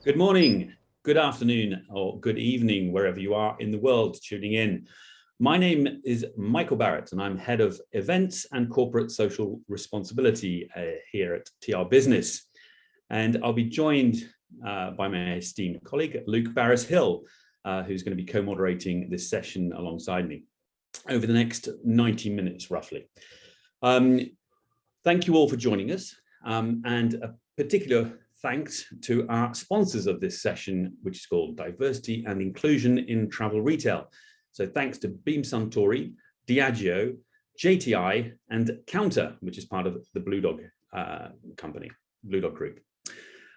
Good morning, good afternoon, or good evening, wherever you are in the world tuning in. My name is Michael Barrett, and I'm Head of Events and Corporate Social Responsibility here at TRBusiness. And I'll be joined by my esteemed colleague, Luke Barris-Hill, who's going to be co-moderating this session alongside me over the next 90 minutes, roughly. Thank you all for joining us, and a particular thanks to our sponsors of this session, which is called Diversity and Inclusion in Travel Retail. So thanks to Beam Suntory, Diageo, JTI, and Counter, which is part of the Blue Dog company, Blue Dog Group.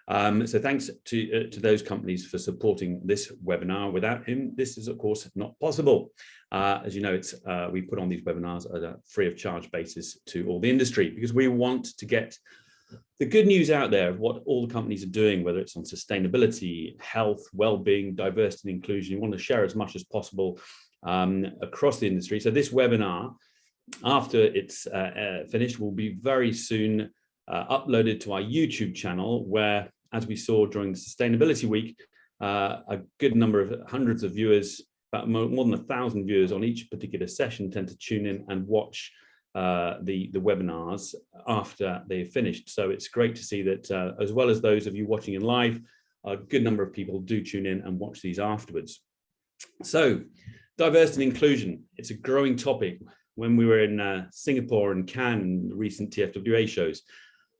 So thanks to those companies for supporting this webinar. Without him, this is of course not possible. As you know, we put on these webinars at a free of charge basis to all the industry, because we want to get the good news out there of what all the companies are doing, whether it's on sustainability, health, well-being, diversity and inclusion. We want to share as much as possible across the industry. So this webinar, after it's finished, will be very soon uploaded to our YouTube channel, where, as we saw during the Sustainability Week, a good number of hundreds of viewers, about more than 1,000 viewers on each particular session, tend to tune in and watch the webinars after they've finished. So it's great to see that as well as those of you watching in live, a good number of people do tune in and watch these afterwards. So diversity and inclusion, it's a growing topic. When we were in Singapore and Cannes, the recent TFWA shows,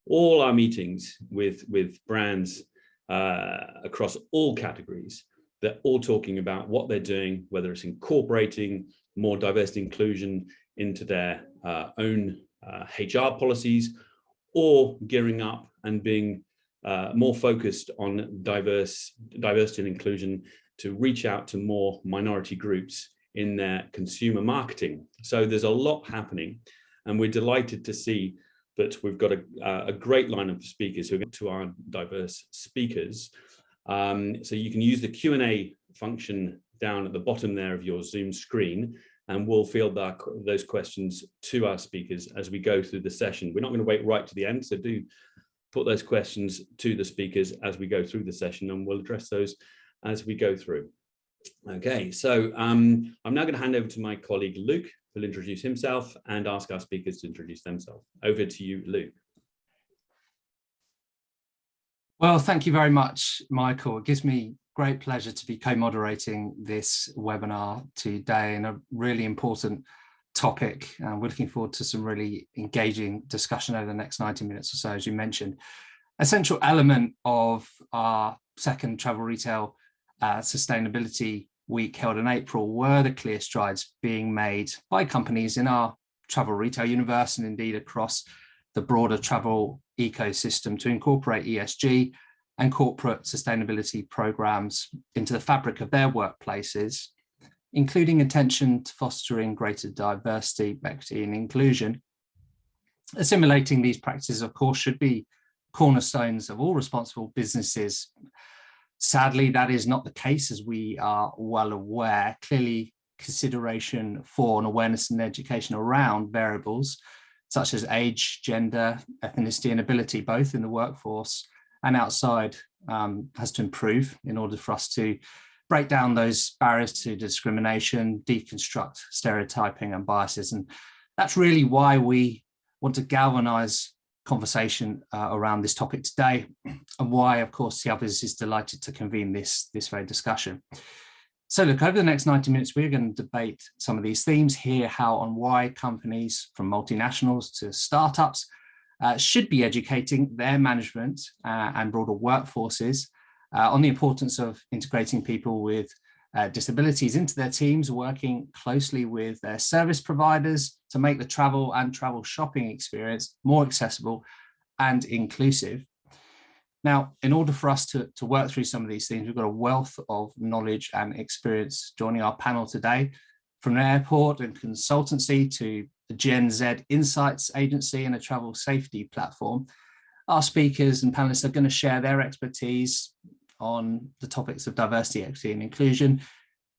all our meetings with brands across all categories, they're all talking about what they're doing, whether it's incorporating more diversity inclusion into their own HR policies, or gearing up and being more focused on diversity and inclusion to reach out to more minority groups in their consumer marketing. So there's a lot happening, and we're delighted to see that we've got a great lineup of speakers who are going to our diverse speakers. So you can use the Q&A function down at the bottom there of your Zoom screen, and we'll field those questions to our speakers as we go through the session. We're not going to wait right to the end, so do put those questions to the speakers as we go through the session, and we'll address those as we go through. Okay, so I'm now going to hand over to my colleague Luke, who'll introduce himself and ask our speakers to introduce themselves. Over to you, Luke. Well, thank you very much, Michael. It gives me great pleasure to be co-moderating this webinar today, and a really important topic. We're looking forward to some really engaging discussion over the next 90 minutes or so, as you mentioned. A central element of our second Travel Retail Sustainability Week held in April were the clear strides being made by companies in our travel retail universe, and indeed across the broader travel ecosystem, to incorporate ESG and corporate sustainability programs into the fabric of their workplaces, including attention to fostering greater diversity, equity and inclusion. Assimilating these practices, of course, should be cornerstones of all responsible businesses. Sadly, that is not the case, as we are well aware. Clearly, consideration for and awareness and education around variables such as age, gender, ethnicity and ability, both in the workforce and outside, has to improve in order for us to break down those barriers to discrimination, deconstruct stereotyping and biases. And that's really why we want to galvanize conversation around this topic today, and why, of course, TRBusiness is delighted to convene this very discussion. So look, over the next 90 minutes, we're going to debate some of these themes, hear how and why companies from multinationals to startups should be educating their management and broader workforces on the importance of integrating people with disabilities into their teams, working closely with their service providers to make the travel and travel shopping experience more accessible and inclusive. Now, in order for us to work through some of these things, we've got a wealth of knowledge and experience joining our panel today, from an airport and consultancy to the Gen Z Insights Agency and a travel safety platform. Our speakers and panelists are going to share their expertise on the topics of diversity, equity and inclusion,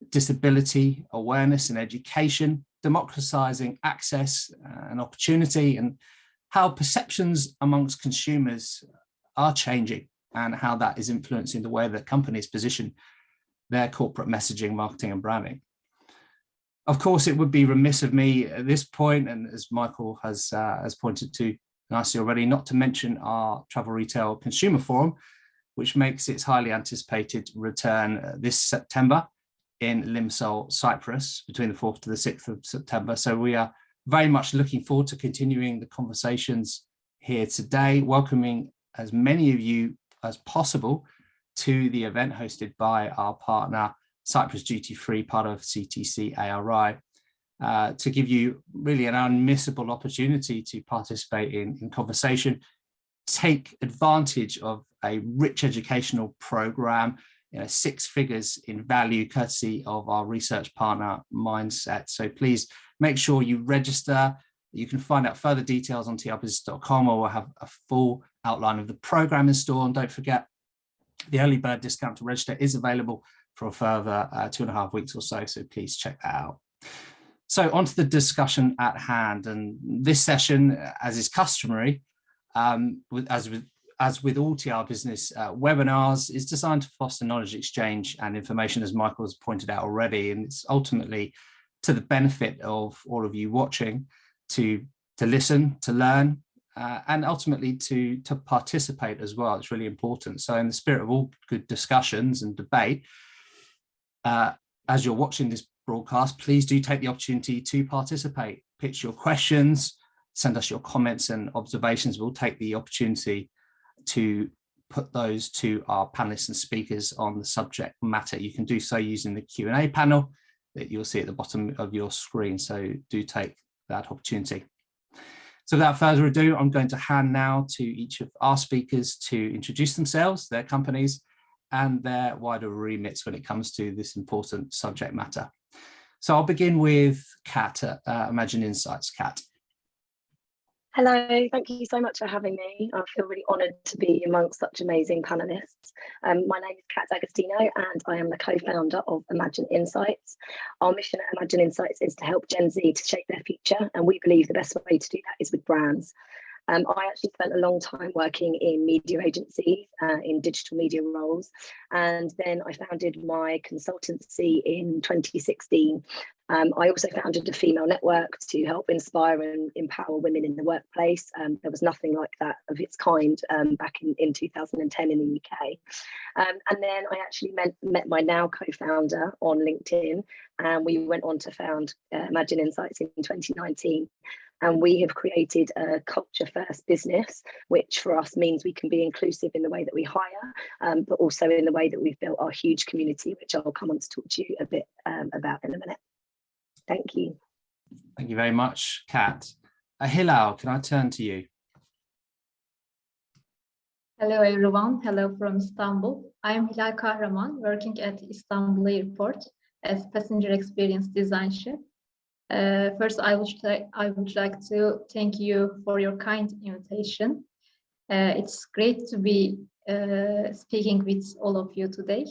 disability awareness and education, democratizing access and opportunity, and how perceptions amongst consumers are changing and how that is influencing the way that companies position their corporate messaging, marketing, and branding. Of course, it would be remiss of me at this point, and as Michael has pointed to nicely already, not to mention our Travel Retail Consumer Forum, which makes its highly anticipated return this September in Limassol, Cyprus, between the 4th to the 6th of September. So we are very much looking forward to continuing the conversations here today, welcoming as many of you as possible to the event hosted by our partner, Cyprus Duty Free, part of CTC ARI, to give you really an unmissable opportunity to participate in conversation, take advantage of a rich educational program, 6 figures in value, courtesy of our research partner, Mindset. So please make sure you register. You can find out further details on trbusiness.com, or we'll have a full outline of the program in store. And don't forget, the early bird discount to register is available for a further 2.5 weeks or so. So please check that out. So on to the discussion at hand. And this session, as is customary, as with all TRBusiness webinars, is designed to foster knowledge exchange and information, as Michael has pointed out already. And it's ultimately to the benefit of all of you watching to listen, to learn, and ultimately to participate as well. It's really important. So in the spirit of all good discussions and debate, as you're watching this broadcast, please do take the opportunity to participate. Pitch your questions, send us your comments and observations. We'll take the opportunity to put those to our panelists and speakers on the subject matter. You can do so using the Q&A panel that you'll see at the bottom of your screen. So do take that opportunity. So without further ado, I'm going to hand now to each of our speakers to introduce themselves, their companies, and their wider remits when it comes to this important subject matter. So I'll begin with Kat at Imagine Insights. Kat. Hello, thank you so much for having me. I feel really honoured to be amongst such amazing panellists. My name is Kat Agostino and I am the co-founder of Imagine Insights. Our mission at Imagine Insights is to help Gen Z to shape their future, and we believe the best way to do that is with brands. I actually spent a long time working in media agencies, in digital media roles, and then I founded my consultancy in 2016. I also founded a female network to help inspire and empower women in the workplace. There was nothing like that of its kind back in 2010 in the UK. And then I actually met my now co-founder on LinkedIn, and we went on to found Imagine Insights in 2019. And we have created a culture-first business, which for us means we can be inclusive in the way that we hire, but also in the way that we've built our huge community, which I'll come on to talk to you a bit about in a minute. Thank you. Thank you very much, Kat. Hilal, can I turn to you? Hello, everyone. Hello from Istanbul. I am Hilal Kahraman, working at Istanbul Airport as passenger experience design chef. First, I would like to thank you for your kind invitation. It's great to be speaking with all of you today.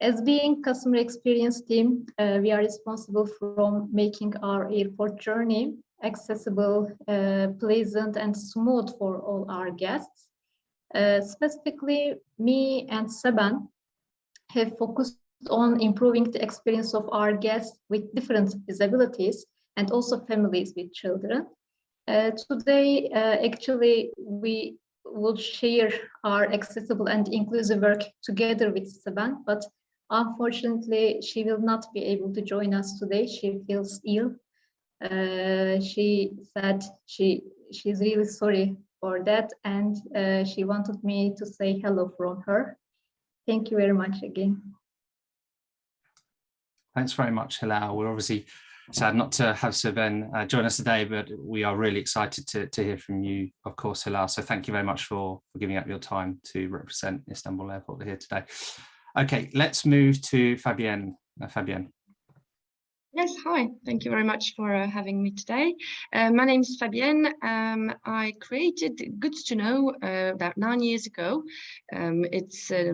As being customer experience team, we are responsible for making our airport journey accessible, pleasant, and smooth for all our guests. Specifically, me and Seban have focused on improving the experience of our guests with different disabilities and also families with children. Today, actually, we will share our accessible and inclusive work together with Seban, but unfortunately, she will not be able to join us today. She feels ill. She said she's really sorry for that, and she wanted me to say hello from her. Thank you very much again. Thanks very much, Hilal. We're obviously sad not to have Seban join us today, but we are really excited to hear from you, of course, Hilal. So thank you very much for giving up your time to represent Istanbul Airport here today. Okay, let's move to Fabienne. Fabienne. Yes, hi. Thank you very much for having me today. My name is Fabienne. I created Good to Know about 9 years ago. It's a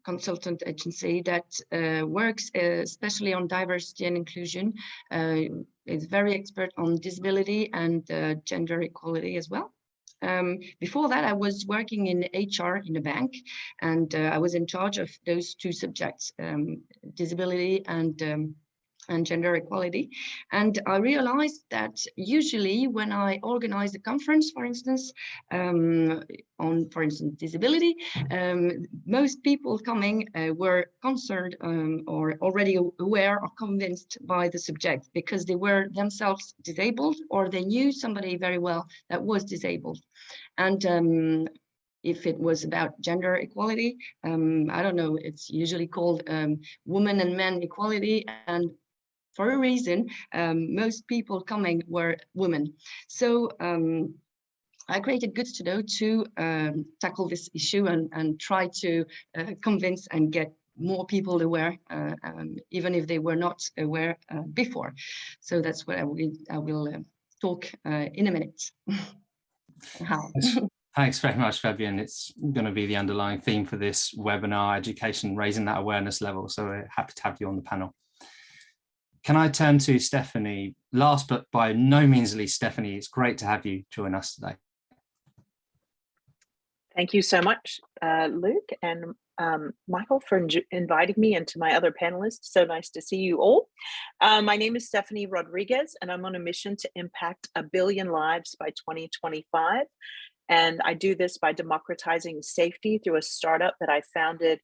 consultant agency that works especially on diversity and inclusion. It's very expert on disability and gender equality as well. Before that, I was working in HR in a bank, and I was in charge of those two subjects, disability and gender equality. And I realized that usually when I organize a conference, for instance, on, for instance, disability, most people coming were concerned or already aware or convinced by the subject because they were themselves disabled or they knew somebody very well that was disabled. And if it was about gender equality, I don't know, it's usually called women and men equality, and for a reason, most people coming were women. So I created Goods to Know to tackle this issue and try to convince and get more people aware, even if they were not aware before. So that's what I will talk in a minute. How? Thanks very much, Fabienne. It's going to be the underlying theme for this webinar, education, raising that awareness level. So we're happy to have you on the panel. Can I turn to Stephanie? Last but by no means least, Stephanie, it's great to have you join us today. Thank you so much, Luke and Michael, for inviting me, and to my other panelists. So nice to see you all. My name is Stephanie Rodriguez, and I'm on a mission to impact 1 billion lives by 2025. And I do this by democratizing safety through a startup that I founded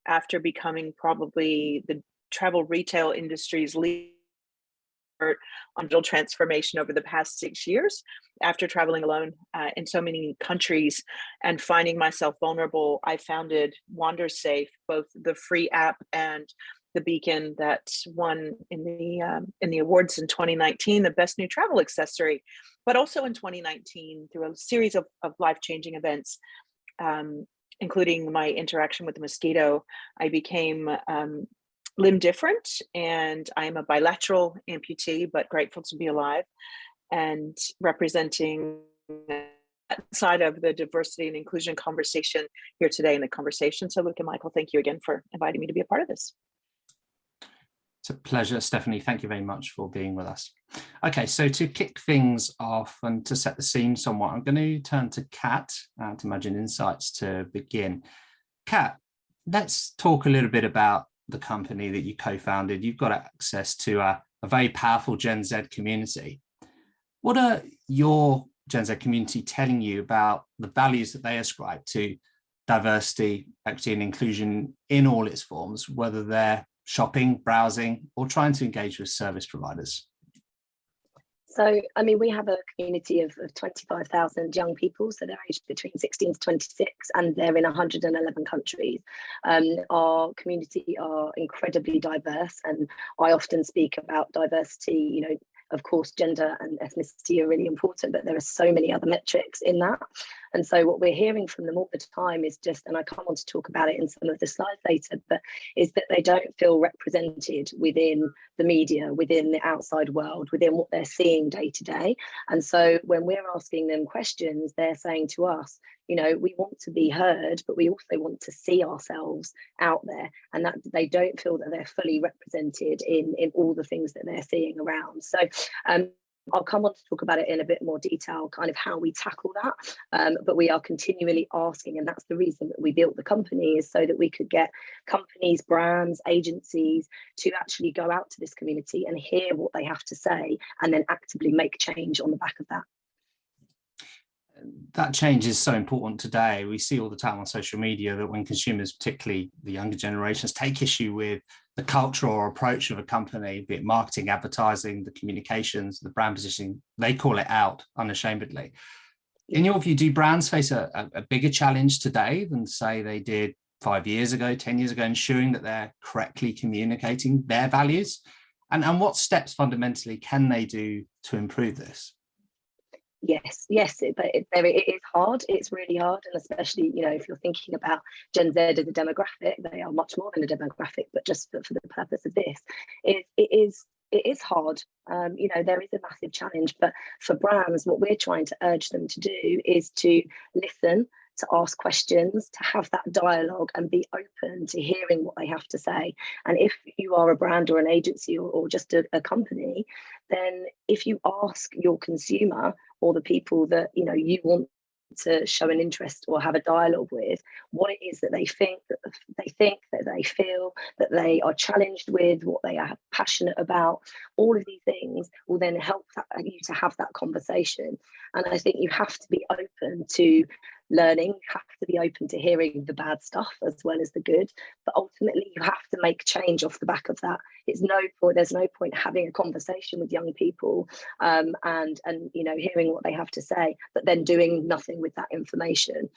after becoming probably the travel retail industry's leader on digital transformation over the past 6 years. After traveling alone in so many countries and finding myself vulnerable, I founded WanderSafe, both the free app and the beacon that won in the awards in 2019, the best new travel accessory, but also in 2019 through a series of life-changing events, including my interaction with the mosquito, I became limb different, and I am a bilateral amputee, but grateful to be alive and representing that side of the diversity and inclusion conversation here today in the conversation. So Luke and Michael, thank you again for inviting me to be a part of this. It's a pleasure, Stephanie. Thank you very much for being with us. Okay, so to kick things off and to set the scene somewhat, I'm going to turn to Kat to Imagine Insights to begin. Kat, let's talk a little bit about the company that you co-founded. You've got access to a very powerful Gen Z community. What are your Gen Z community telling you about the values that they ascribe to diversity, equity, and inclusion in all its forms, whether they're shopping, browsing, or trying to engage with service providers? So, I mean, we have a community of 25,000 young people, so they're aged between 16 to 26, and they're in 111 countries. Our community are incredibly diverse, and I often speak about diversity, you know, of course, gender and ethnicity are really important, but there are so many other metrics in that. And so what we're hearing from them all the time is just, and I come on to talk about it in some of the slides later, but is that they don't feel represented within the media, within the outside world, within what they're seeing day to day. And so when we're asking them questions, they're saying to us, you know, we want to be heard, but we also want to see ourselves out there, and that they don't feel that they're fully represented in all the things that they're seeing around. So I'll come on to talk about it in a bit more detail, kind of how we tackle that, but we are continually asking, and that's the reason that we built the company, is so that we could get companies, brands, agencies to actually go out to this community and hear what they have to say, and then actively make change on the back of that. That change is so important today. We see all the time on social media that when consumers, particularly the younger generations, take issue with the culture or approach of a company, be it marketing, advertising, the communications, the brand positioning, they call it out unashamedly. In your view, do brands face a bigger challenge today than, say, they did 5 years ago, 10 years ago, ensuring that they're correctly communicating their values? And what steps fundamentally can they do to improve this? Yes, but it is hard. It's really hard, and especially, you know, if you're thinking about Gen Z as a demographic, they are much more than a demographic. But just for the purpose of this, it is hard. You know, there is a massive challenge. But for brands, what we're trying to urge them to do is to listen, to ask questions, to have that dialogue, and be open to hearing what they have to say. And if you are a brand or an agency or just a company, then if you ask your consumer or the people that, you know, you want to show an interest or have a dialogue with what it is that they think, that they feel, that they are challenged with, what they are passionate about. All of these things will then help you to have that conversation. And I think you have to be open to learning, you have to be open to hearing the bad stuff as well as the good, but ultimately you have to make change off the back of that. There's no point having a conversation with young people and hearing what they have to say, but then doing nothing with that information.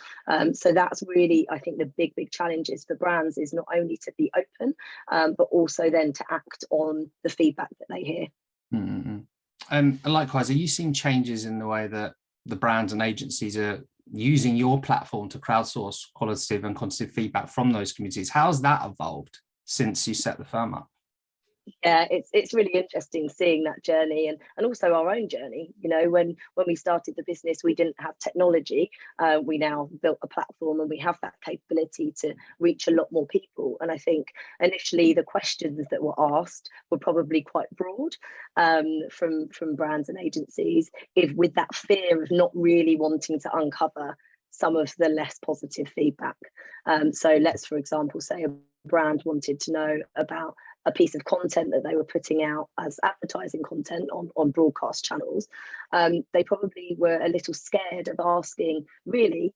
So that's really, I think, the big challenges for brands is not only to be open, but also then to act on the feedback that they hear. Mm-hmm. And likewise, are you seeing changes in the way that the brands and agencies are using your platform to crowdsource qualitative and quantitative feedback from those communities? How's that evolved since you set the firm up? Yeah, it's really interesting seeing that journey and also our own journey. When we started the business, we didn't have technology. We now built a platform and we have that capability to reach a lot more people. And I think initially the questions that were asked were probably quite broad from brands and agencies, with that fear of not really wanting to uncover some of the less positive feedback. So let's, for example, say a brand wanted to know about a piece of content that they were putting out as advertising content on broadcast channels. They probably were a little scared of asking, really,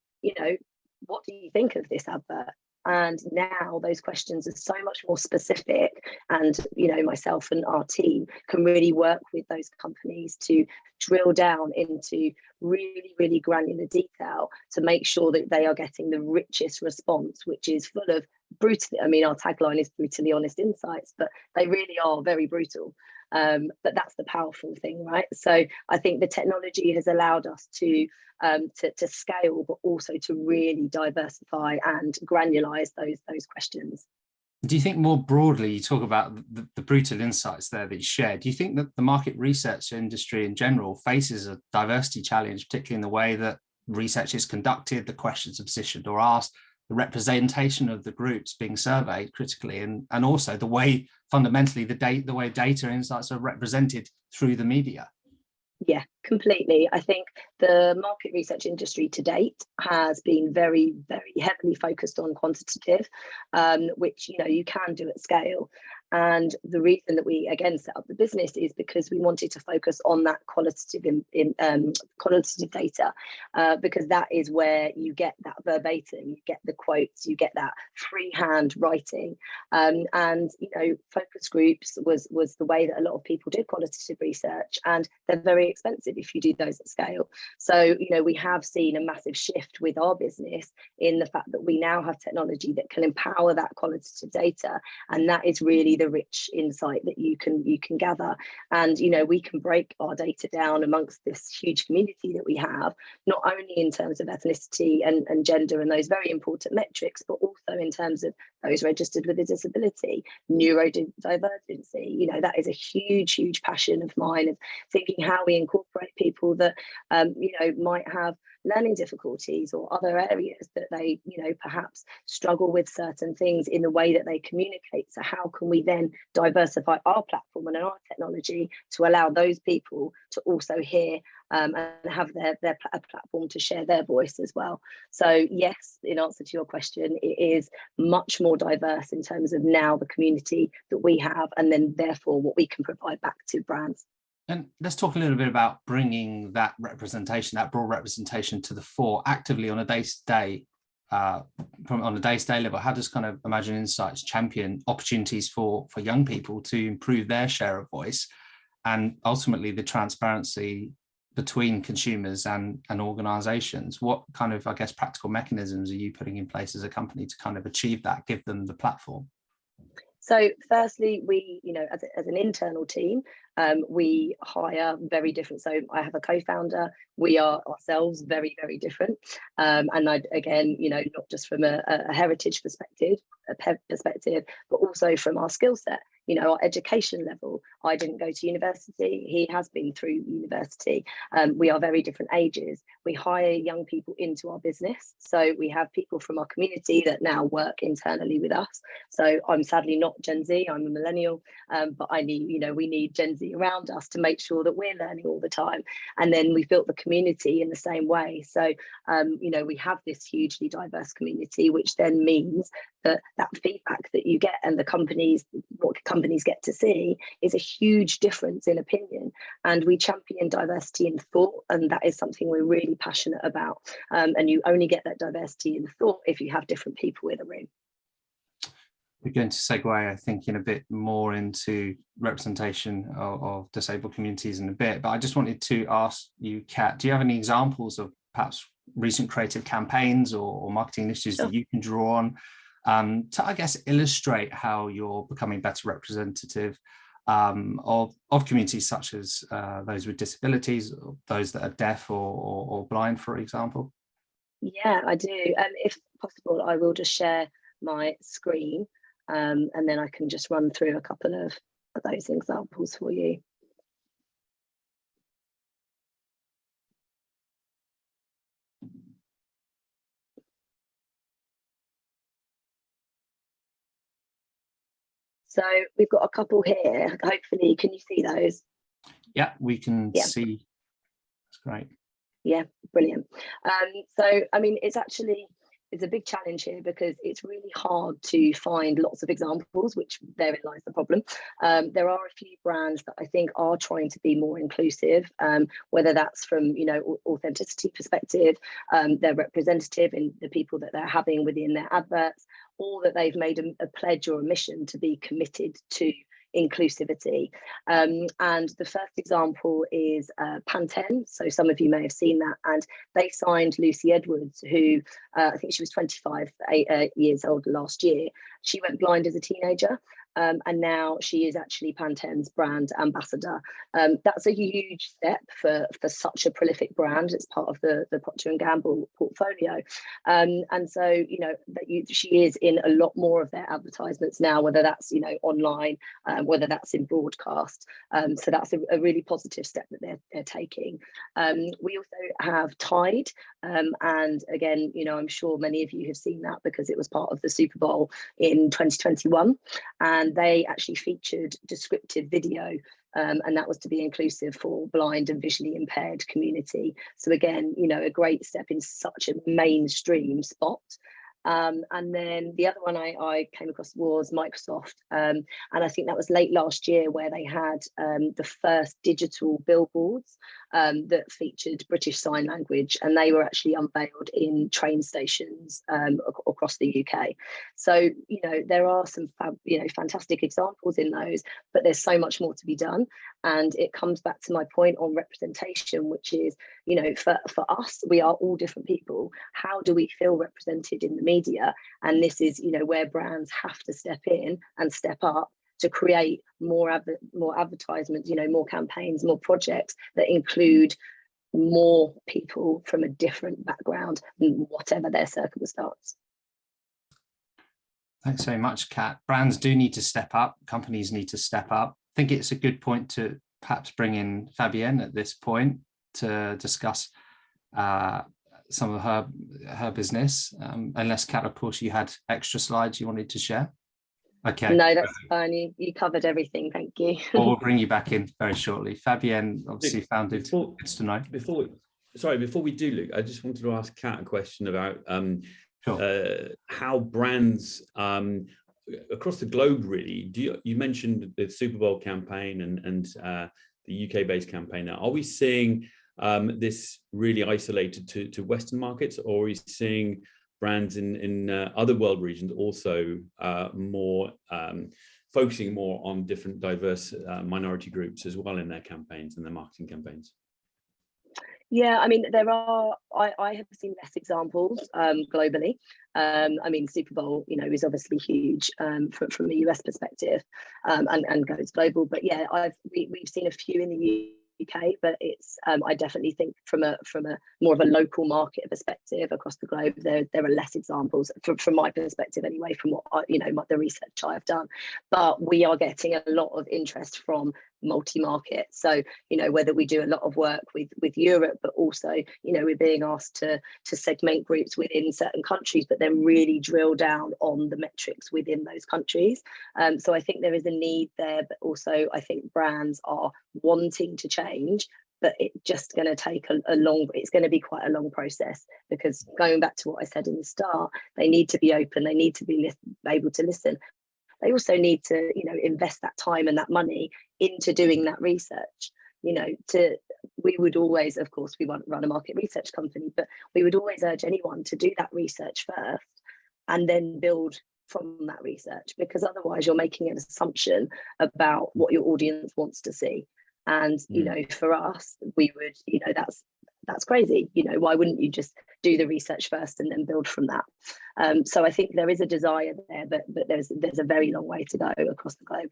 what do you think of this advert? And now those questions are so much more specific, and myself and our team can really work with those companies to drill down into really granular detail to make sure that they are getting the richest response, which is full of our tagline is brutally honest insights, but they really are very brutal. But that's the powerful thing, right? So I think the technology has allowed us to scale, but also to really diversify and granularize those questions. Do you think more broadly, you talk about the brutal insights there that you shared, do you think that the market research industry in general faces a diversity challenge, particularly in the way that research is conducted, the questions are positioned or asked, the representation of the groups being surveyed critically, and also the way fundamentally the way data insights are represented through the media? Yeah, completely. I think the market research industry to date has been very heavily focused on quantitative, which you can do at scale. And the reason that we again set up the business is because we wanted to focus on that qualitative qualitative data, because that is where you get that verbatim, you get the quotes, you get that freehand writing, and focus groups was the way that a lot of people did qualitative research, and they're very expensive if you do those at scale. So we have seen a massive shift with our business in the fact that we now have technology that can empower that qualitative data, and that is really the rich insight that you can gather. And we can break our data down amongst this huge community that we have, not only in terms of ethnicity and gender and those very important metrics, but also in terms of those registered with a disability, neurodivergency. That is a huge passion of mine, of thinking how we incorporate people that might have learning difficulties or other areas that they perhaps struggle with certain things in the way that they communicate. So how can we then diversify our platform and our technology to allow those people to also hear and have their platform to share their voice as well? So yes, in answer to your question, it is much more diverse in terms of now the community that we have, and then therefore what we can provide back to brands. And let's talk a little bit about bringing that representation, that broad representation, to the fore actively on a day-to-day, on a day-to-day level. How does kind of Imagine Insights champion opportunities for young people to improve their share of voice, and ultimately the transparency between consumers and organizations? What kind of, I guess, practical mechanisms are you putting in place as a company to kind of achieve that, give them the platform? So firstly, we, as an internal team, we hire very different. So I have a co-founder. We are ourselves very different. And again, not just from a heritage perspective, but also from our skill set. Our education level. I didn't go to university. He has been through university. We are very different ages. We hire young people into our business. So we have people from our community that now work internally with us. So I'm sadly not Gen Z. I'm a millennial, but we need Gen Z community around us to make sure that we're learning all the time. And then we've built the community in the same way. So, you know, we have this hugely diverse community, which then means that that feedback that you get and the companies, what companies get to see is a huge difference in opinion. And we champion diversity in thought, and that is something we're really passionate about. And you only get that diversity in thought if you have different people in a room. We're going to segue, I think, in a bit more into representation of disabled communities in a bit, but I just wanted to ask you, Kat, do you have any examples of perhaps recent creative campaigns or marketing initiatives that you can draw on to, I guess, illustrate how you're becoming better representative of communities such as those with disabilities, or those that are deaf or blind, for example? Yeah, I do. If possible, I will just share my screen. And then I can just run through a couple of those examples for you. So we've got a couple here. Hopefully, can you see those? Yeah, we can see. That's great. Yeah, brilliant. So, I mean, it's a big challenge here because it's really hard to find lots of examples, which therein lies the problem. There are a few brands that I think are trying to be more inclusive, whether that's from, you know, authenticity perspective, they're representative in the people that they're having within their adverts, or that they've made a pledge or a mission to be committed to inclusivity. And the first example is Pantene. So some of you may have seen that, and they signed Lucy Edwards, who I think she was 25 years old last year. She went blind as a teenager, and now she is actually Pantene's brand ambassador. That's a huge step for such a prolific brand. It's part of the Procter & Gamble portfolio. And so, you know, she is in a lot more of their advertisements now, whether that's, you know, online, whether that's in broadcast. So that's a really positive step that they're taking. We also have Tide. And again, you know, I'm sure many of you have seen that because it was part of the Super Bowl in 2021. And they actually featured descriptive video, and that was to be inclusive for blind and visually impaired community. So again, you know, a great step in such a mainstream spot. And then the other one I came across was Microsoft. And I think that was late last year where they had the first digital billboards that featured British Sign Language, and they were actually unveiled in train stations across the UK. So, you know, there are some fantastic examples in those, but there's so much more to be done. And it comes back to my point on representation, which is, you know, for us, we are all different people. How do we feel represented in the media? And this is, you know, where brands have to step in and step up to create more advertisements, you know, more campaigns, more projects that include more people from a different background, whatever their circumstance. Thanks so much, Kat. Brands do need to step up. Companies need to step up. I think it's a good point to perhaps bring in Fabienne at this point to discuss some of her business. Unless, Kat, of course, you had extra slides you wanted to share. Okay. No, that's fine. You covered everything. Thank you. Well, we'll bring you back in very shortly. Fabienne obviously founded It's to Know. Before we do, Luke, I just wanted to ask Kat a question about how brands across the globe, really, you mentioned the Super Bowl campaign and the UK-based campaign. Now, are we seeing this really isolated to Western markets, or are we seeing brands in other world regions also more focusing more on different diverse minority groups as well in their campaigns and their marketing campaigns? Yeah, I mean, I have seen less examples globally. I mean, Super Bowl, you know, is obviously huge from a US perspective and goes global. But yeah, we've seen a few in the UK, but it's I definitely think from a more of a local market perspective across the globe, there are less examples from my perspective anyway, from what the research I've done. But we are getting a lot of interest from multi-market. So, you know, whether we do a lot of work with Europe, but also, you know, we're being asked to segment groups within certain countries, but then really drill down on the metrics within those countries. So I think there is a need there, but also I think brands are wanting to change, but it's just going to take it's going to be quite a long process, because going back to what I said in the start, they need to be open, they need to be able to listen. They also need to, you know, invest that time and that money into doing that research. You know, we would always, of course, we want to run a market research company, but we would always urge anyone to do that research first and then build from that research, because otherwise you're making an assumption about what your audience wants to see. And, you know, for us, we would, you know, that's crazy. You know, why wouldn't you just do the research first and then build from that? So I think there is a desire there, but there's a very long way to go across the globe.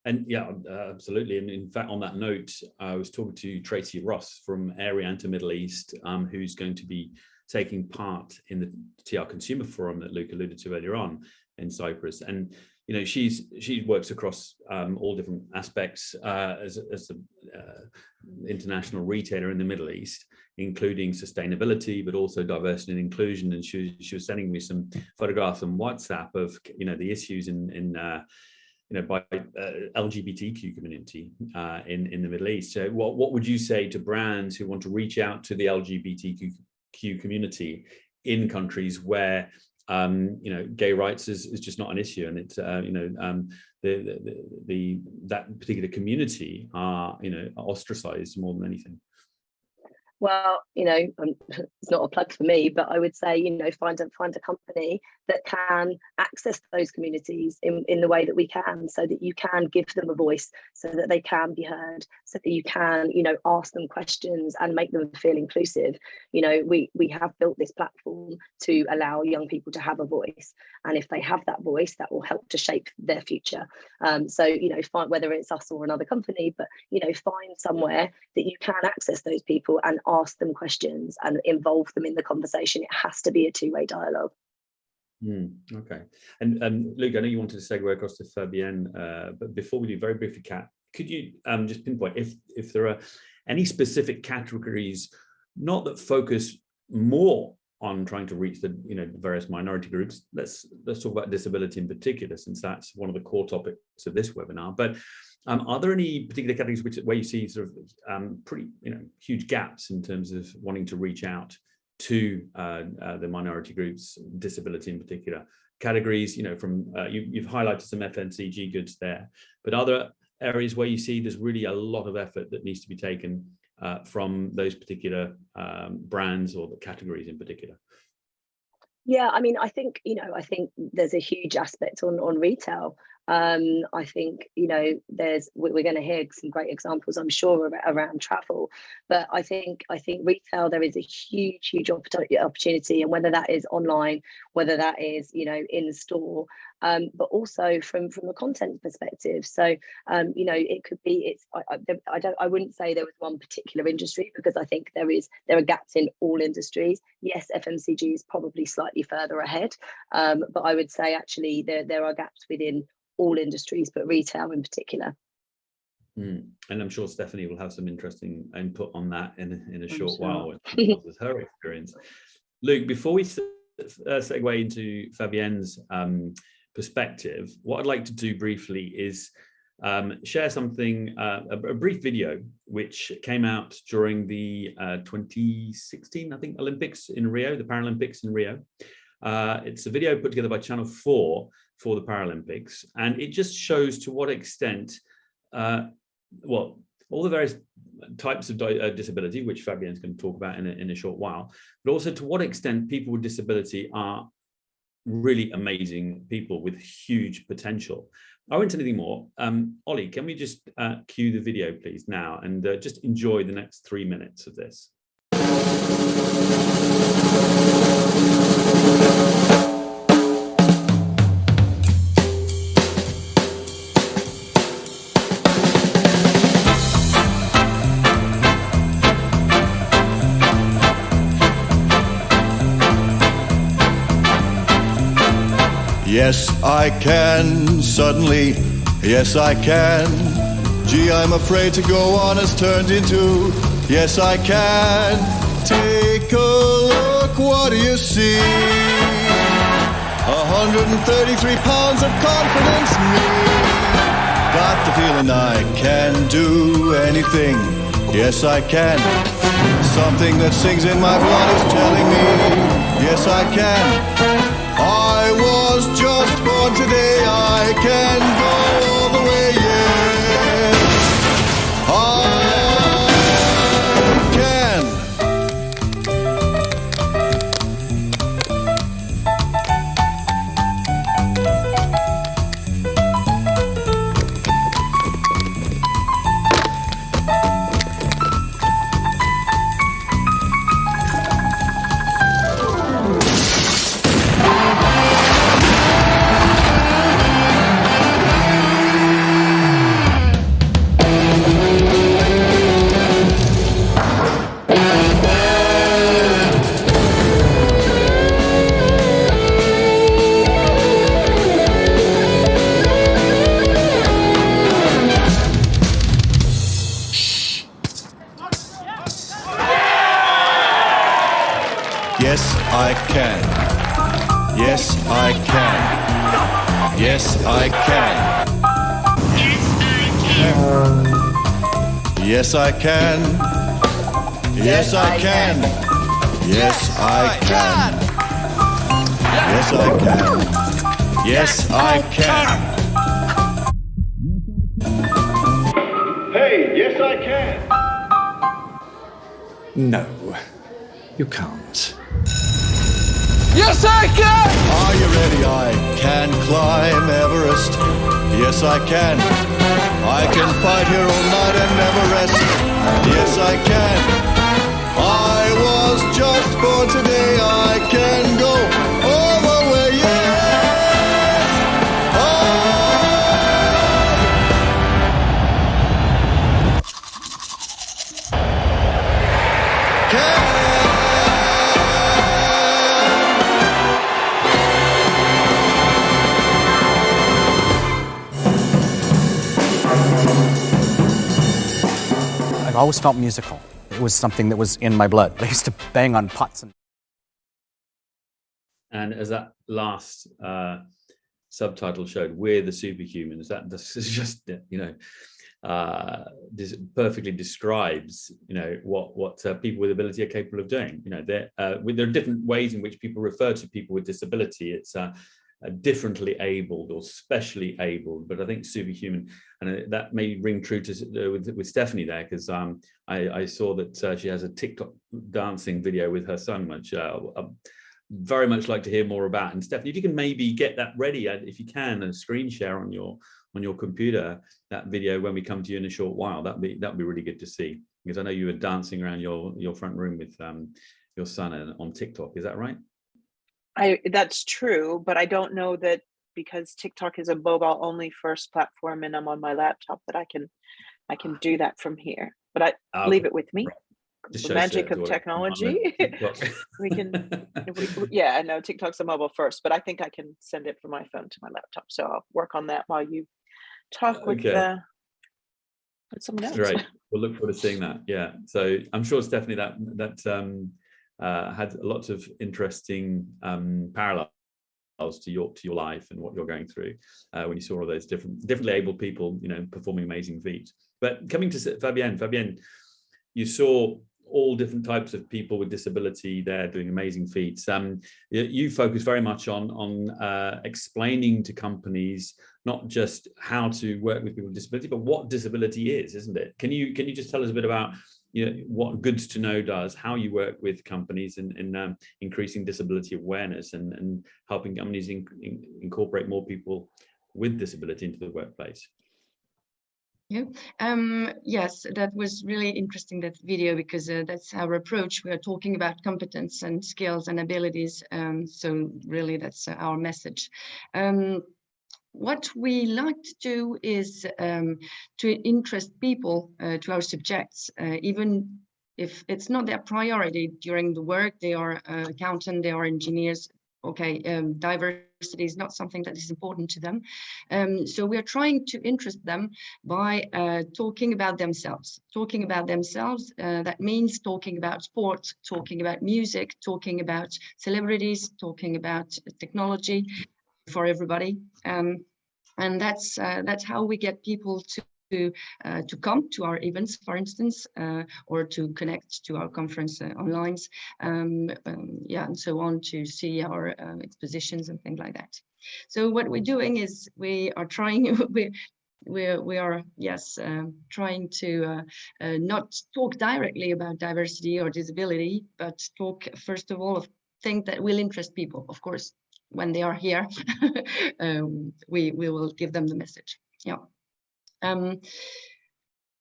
And yeah, absolutely. And in fact, on that note, I was talking to Tracy Ross from Arianta Middle East, who's going to be taking part in the TR Consumer Forum that Luke alluded to earlier on in Cyprus. And you know, she works across all different aspects as an international retailer in the Middle East, including sustainability, but also diversity and inclusion. And she was sending me some photographs on WhatsApp of, you know, the issues in you know, by LGBTQ community in the Middle East. So what would you say to brands who want to reach out to the LGBTQ community in countries where you know, gay rights is just not an issue, and it's you know, that particular community are, you know, ostracized more than anything? Well, you know, it's not a plug for me, but I would say, you know, find a company that can access those communities in the way that we can, so that you can give them a voice, so that they can be heard, so that you can, you know, ask them questions and make them feel inclusive. You know, we have built this platform to allow young people to have a voice, and if they have that voice, that will help to shape their future. So, you know, find, whether it's us or another company, but, you know, find somewhere that you can access those people and ask them questions and involve them in the conversation. It has to be a two-way dialogue. Okay. And Luke, I know you wanted to segue across to Fabienne, but before we do, very briefly, Kat, could you just pinpoint if there are any specific categories, not that focus more on trying to reach the, you know, various minority groups. Let's talk about disability in particular, since that's one of the core topics of this webinar. But are there any particular categories where you see sort of pretty, you know, huge gaps in terms of wanting to reach out to the minority groups, disability in particular? Categories, you know, from you've highlighted some FMCG goods there, but other areas where you see there's really a lot of effort that needs to be taken from those particular brands or the categories in particular? Yeah, I mean, I think, you know, I think there's a huge aspect on retail. I think, you know, we're going to hear some great examples, I'm sure, around travel, but I think retail, there is a huge opportunity, and whether that is online, whether that is, you know, in store, but also from a content perspective. So, you know, it could be, I wouldn't say there was one particular industry, because I think there are gaps in all industries. Yes, FMCG is probably slightly further ahead, but I would say actually there are gaps within all industries, but retail in particular. And I'm sure Stephanie will have some interesting input on that in a short while with her experience. Luke, before we segue into Fabienne's perspective, what I'd like to do briefly is share something, a brief video which came out during the 2016, I think, Olympics in Rio, the Paralympics in Rio. It's a video put together by Channel 4 for the Paralympics, and it just shows to what extent, well, all the various types of disability, which Fabienne's going to talk about in a short while, but also to what extent people with disability are really amazing people with huge potential. I won't say anything more. Ollie, can we just cue the video, please, now, and just enjoy the next 3 minutes of this. Yes, I can, suddenly, yes, I can. Gee, I'm afraid to go on has turned into yes, I can. Take a look, what do you see? 133 pounds of confidence me. Got the feeling I can do anything. Yes, I can. Something that sings in my blood is telling me, yes, I can. I was just born today. I can go all the way, yes. I can. Yes, I can. Yes, I can. Yes, I can. Yes, I can. Yes, I can. Yes, I can. Yes, I can. Yes, I can. Hey, yes, I can. No, you can't. Yes, I can! Are you ready? I can climb Everest. Yes, I can. I can fight here all night and never rest. Yes, I can. I was just born today. I can go all the way, yes! I can. I've always felt musical. It was something that was in my blood. I used to bang on pots. And as that last subtitle showed, we're the superhumans. This is just, this perfectly describes, what people with ability are capable of doing. There are different ways in which people refer to people with disability. It's differently abled or specially abled, but I think superhuman, and that may ring true to with Stephanie there, because I saw that she has a TikTok dancing video with her son, which I'd very much like to hear more about. And Stephanie, if you can maybe get that ready, if you can, a screen share on your computer, that video when we come to you in a short while, that'd be really good to see, because I know you were dancing around your front room with your son on TikTok. Is that right? That's true, but I don't know that, because TikTok is a mobile only first platform and I'm on my laptop, that I can do that from here. But leave it with me. The magic of technology. We can, yeah, I know TikTok's a mobile first, but I think I can send it from my phone to my laptop. So I'll work on that while you talk with someone else. Great. We'll look forward to seeing that. Yeah. So I'm sure, Stephanie, that had lots of interesting parallels to your life and what you're going through when you saw all those differently abled people, performing amazing feats. But coming to Fabienne, you saw all different types of people with disability there doing amazing feats. You focus very much on explaining to companies not just how to work with people with disability, but what disability is, isn't it? Can you just tell us a bit about what Goods to Know does, how you work with companies in increasing disability awareness and helping companies incorporate more people with disability into the workplace? Yeah. Yes, that was really interesting, that video, because that's our approach. We are talking about competence and skills and abilities. So really, that's our message. What we like to do is to interest people to our subjects, even if it's not their priority during the work. They are accountant, they are engineers, okay, diversity is not something that is important to them. So we are trying to interest them by talking about themselves. Talking about themselves, that means talking about sport, talking about music, talking about celebrities, talking about technology for everybody. And that's how we get people to come to our events, for instance, or to connect to our conference online, yeah, and so on, to see our expositions and things like that. So what we're doing is we are trying, we are, yes, trying to not talk directly about diversity or disability, but talk first of all of things that will interest people. Of course, when they are here, we will give them the message. Yeah. I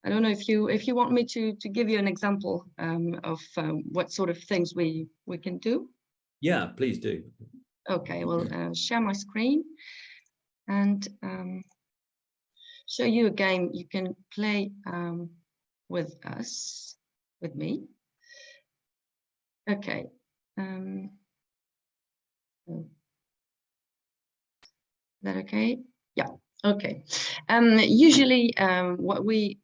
don't know if you want me to give you an example of what sort of things we can do. Yeah, please do. Okay, well, share my screen and show you a game you can play with us, with me. Okay. Is that okay? Yeah. Okay. Usually, what we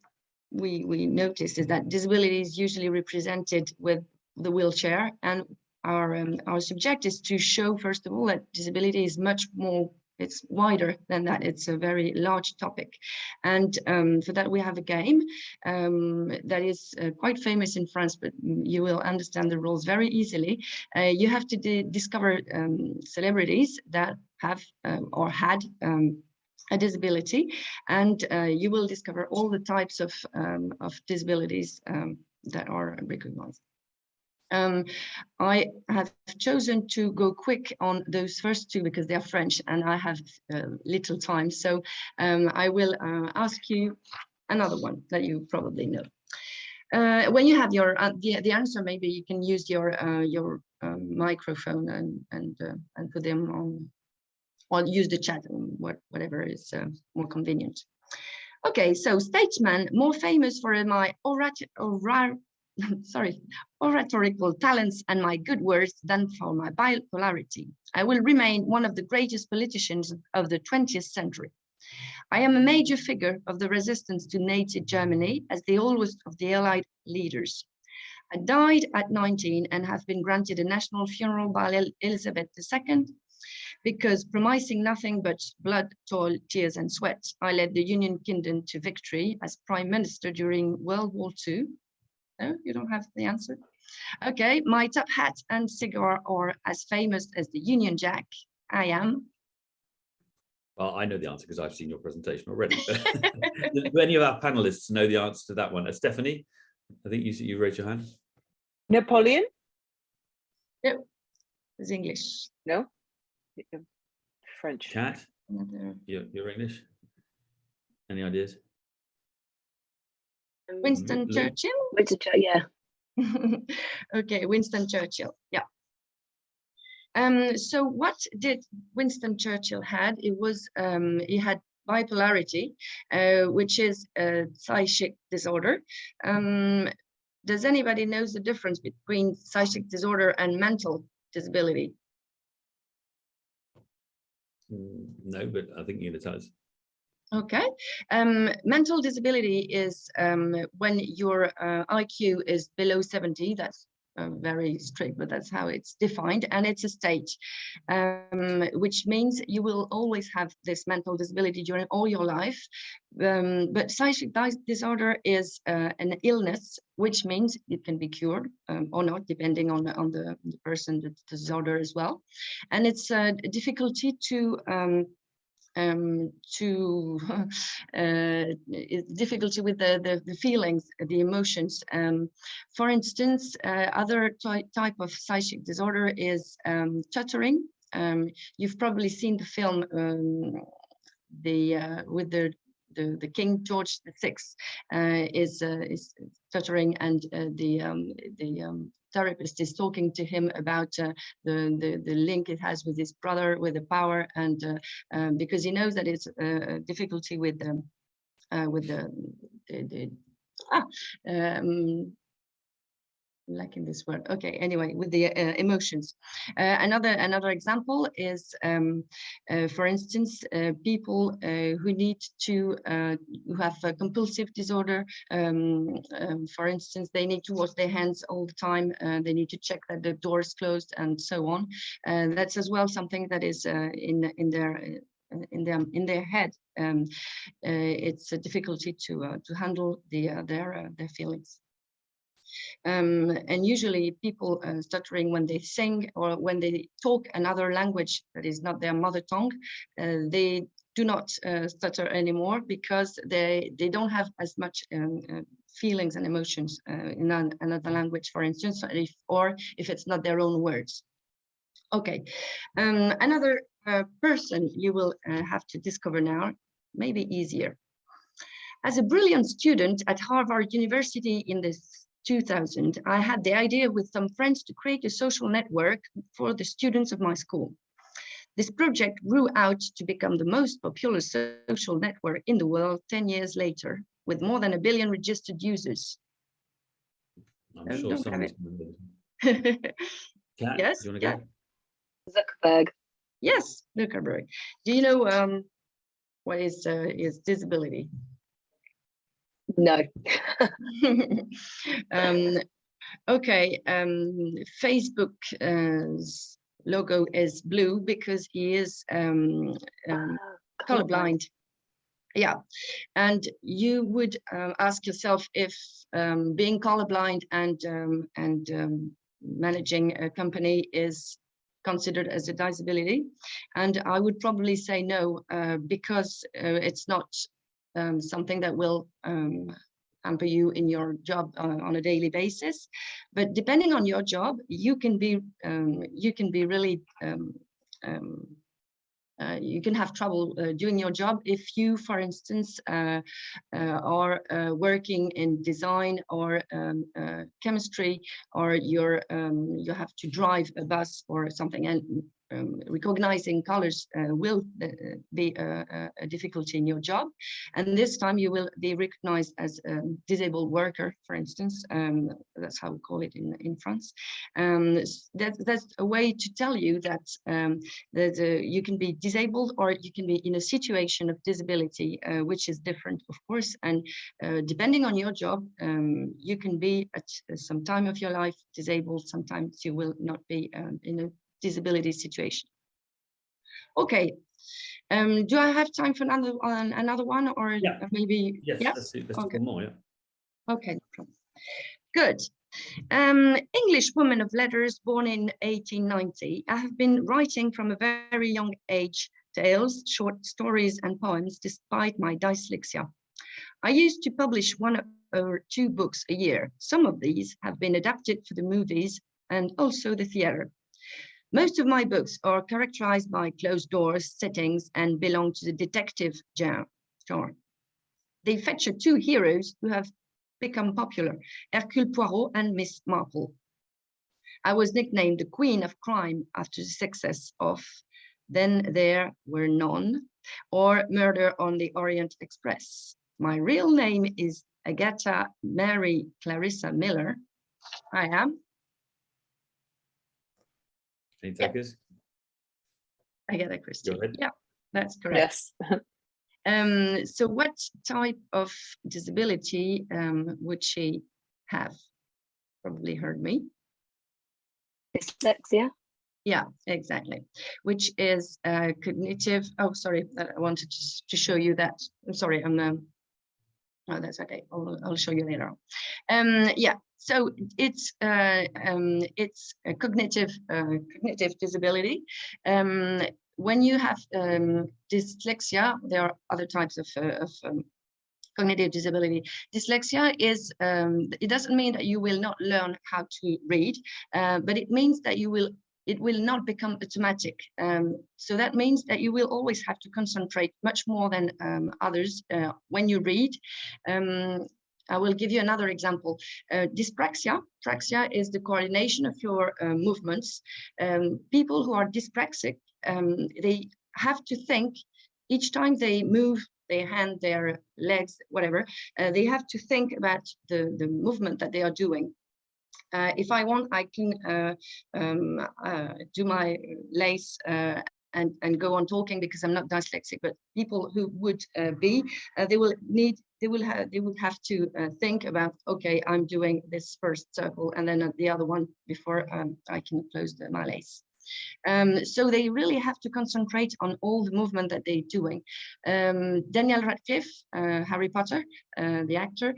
notice is that disability is usually represented with the wheelchair, and our subject is to show, first of all, that disability is much more, it's wider than that. It's a very large topic. And for that, we have a game that is quite famous in France, but you will understand the rules very easily. You have to discover celebrities that have or had a disability, and you will discover all the types of disabilities that are recognized. I have chosen to go quick on those first two because they are French and I have little time. So I will ask you another one that you probably know. When you have your the answer, maybe you can use your microphone and put them on, or use the chat, whatever is more convenient. Okay, so statesman, more famous for my oratorical talents and my good words than for my bipolarity. I will remain one of the greatest politicians of the 20th century. I am a major figure of the resistance to Nazi Germany as the oldest of the Allied leaders. I died at 19 and have been granted a national funeral by Elizabeth II because, promising nothing but blood, toil, tears and sweat, I led the Union Kingdom to victory as Prime Minister during World War II. No, you don't have the answer? Okay, my top hat and cigar are as famous as the Union Jack. I am. Well, I know the answer because I've seen your presentation already. Do any of our panelists know the answer to that one? Stephanie, I think you raised your hand. Napoleon? No, it's English. No? French. Kat, you're English? Any ideas? Winston Churchill? Winston Churchill, yeah. Okay, Winston Churchill, yeah. So what did Winston Churchill had? It was, he had bipolarity, which is a psychic disorder. Does anybody knows the difference between psychic disorder and mental disability? No, but I think you're going to tell us. Okay, mental disability is when your IQ is below 70. That's very strict, but that's how it's defined, and it's a state, which means you will always have this mental disability during all your life. But psychic disorder is an illness, which means it can be cured or not, depending on the person, the disorder as well. And it's a difficulty to difficulty with the feelings, the emotions. For instance, other type of psychic disorder is stuttering. You've probably seen the film with the King George VI is stuttering, and the therapist is talking to him about the link it has with his brother, with the power, and because he knows that it's a difficulty with liking this word. Okay, anyway, with the emotions. Another example is, for instance, people who need to, who have a compulsive disorder. For instance, they need to wash their hands all the time. They need to check that the door is closed, and so on. That's as well something that is in their head. It's a difficulty to handle their feelings. And usually people stuttering when they sing or when they talk another language that is not their mother tongue, they do not stutter anymore because they don't have as much feelings and emotions in another language, for instance, or if it's not their own words. Okay, another person you will have to discover now, maybe easier. As a brilliant student at Harvard University in the 2000, I had the idea with some friends to create a social network for the students of my school. This project grew out to become the most popular social network in the world 10 years later, with more than 1 billion registered users. I'm sure somebody's Kat, yes, do you want to go? Zuckerberg. Yes, Zuckerberg. Do you know what is disability? No. Okay, Facebook's logo is blue because he is colorblind. Yeah, and you would ask yourself if being colorblind and managing a company is considered as a disability, and I would probably say no, because it's not something that will hamper you in your job on a daily basis. But depending on your job, you can be really you can have trouble doing your job if you, for instance, are working in design or chemistry, or you have to drive a bus or something, and recognizing colors will be a difficulty in your job, and this time you will be recognized as a disabled worker, for instance. That's how we call it in France. That's a way to tell you that you can be disabled or you can be in a situation of disability, which is different, of course, and depending on your job, you can be at some time of your life disabled. Sometimes you will not be in a disability situation. Okay, do I have time for another one, or yeah. Maybe yes? Yes, Let's do okay. one more. Yeah. Okay, no problem. Good. English woman of letters, born in 1890. I have been writing from a very young age tales, short stories and poems despite my dyslexia. I used to publish 1 or 2 books a year. Some of these have been adapted for the movies and also the theater. Most of my books are characterized by closed doors settings and belong to the detective genre. They feature 2 heroes who have become popular, Hercule Poirot and Miss Marple. I was nicknamed the Queen of Crime after the success of Then There Were None or Murder on the Orient Express. My real name is Agatha Mary Clarissa Miller. I am Any takers? Agatha Christie. Go ahead. Yeah, that's correct. Yes. So what type of disability would she have? Probably heard me. Dyslexia. Yeah, exactly. Which is cognitive. Oh, sorry, I wanted to show you that. I'm sorry, oh, that's okay. I'll show you later on. Yeah, so it's a cognitive disability. When you have dyslexia, there are other types of cognitive disability. Dyslexia is, it doesn't mean that you will not learn how to read, but it means that it will not become automatic. So that means that you will always have to concentrate much more than others when you read. I will give you another example. Dyspraxia. Praxia is the coordination of your movements. People who are dyspraxic, they have to think each time they move their hand, their legs, whatever, they have to think about the movement that they are doing. if I want, I can do my lace and go on talking because I'm not dyslexic. But people who would be, they would have to think about, okay, I'm doing this first circle and then the other one before I can close my lace. So they really have to concentrate on all the movement that they're doing. Daniel Radcliffe, Harry Potter, the actor,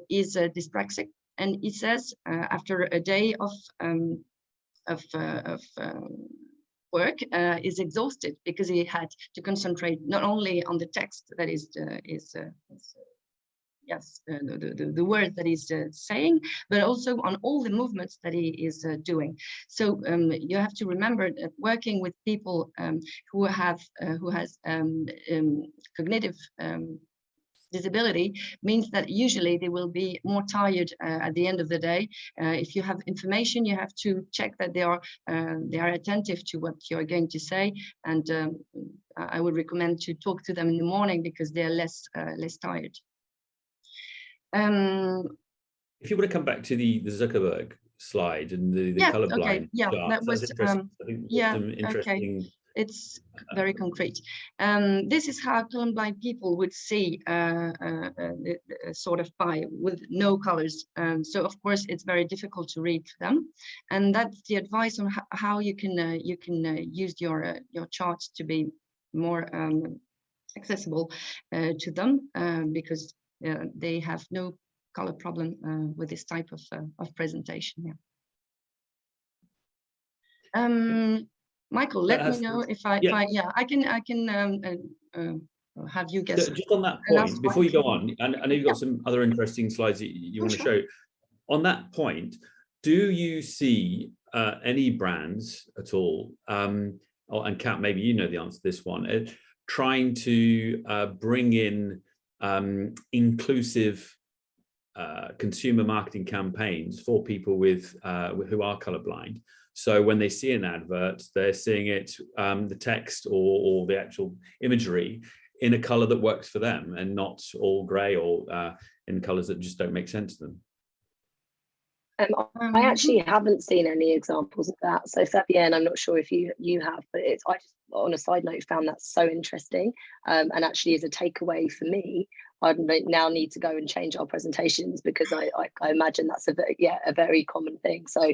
is dyspraxic, and he says after a day of work is exhausted because he had to concentrate not only on the text that is the word that he's saying, but also on all the movements that he is doing. So you have to remember that working with people who has cognitive disability means that usually they will be more tired at the end of the day. If you have information, you have to check that they are attentive to what you're going to say, and I would recommend to talk to them in the morning because they're less tired. If you want to come back to the Zuckerberg slide and the colorblind, okay, yeah, charts, that was interesting. I think some interesting. Okay. It's very concrete. This is how colorblind people would see the sort of pie with no colors. So of course it's very difficult to read for them, and that's the advice on how you can use your charts to be more accessible to them, because they have no color problem with this type of presentation. Yeah. Michael, let me know if I can have you guess. Just on that point, before you go on, and I know you've got some other interesting slides that you want to show. On that point, do you see any brands at all, and Kat, maybe you know the answer to this one, trying to bring in inclusive consumer marketing campaigns for people with who are colorblind? So when they see an advert, they're seeing it, the text or the actual imagery in a color that works for them and not all gray or in colors that just don't make sense to them. I actually haven't seen any examples of that. So Fabienne, I'm not sure if you have, but I just, on a side note, found that so interesting. And actually as a takeaway for me, I now need to go and change our presentations because I imagine that's a very common thing. So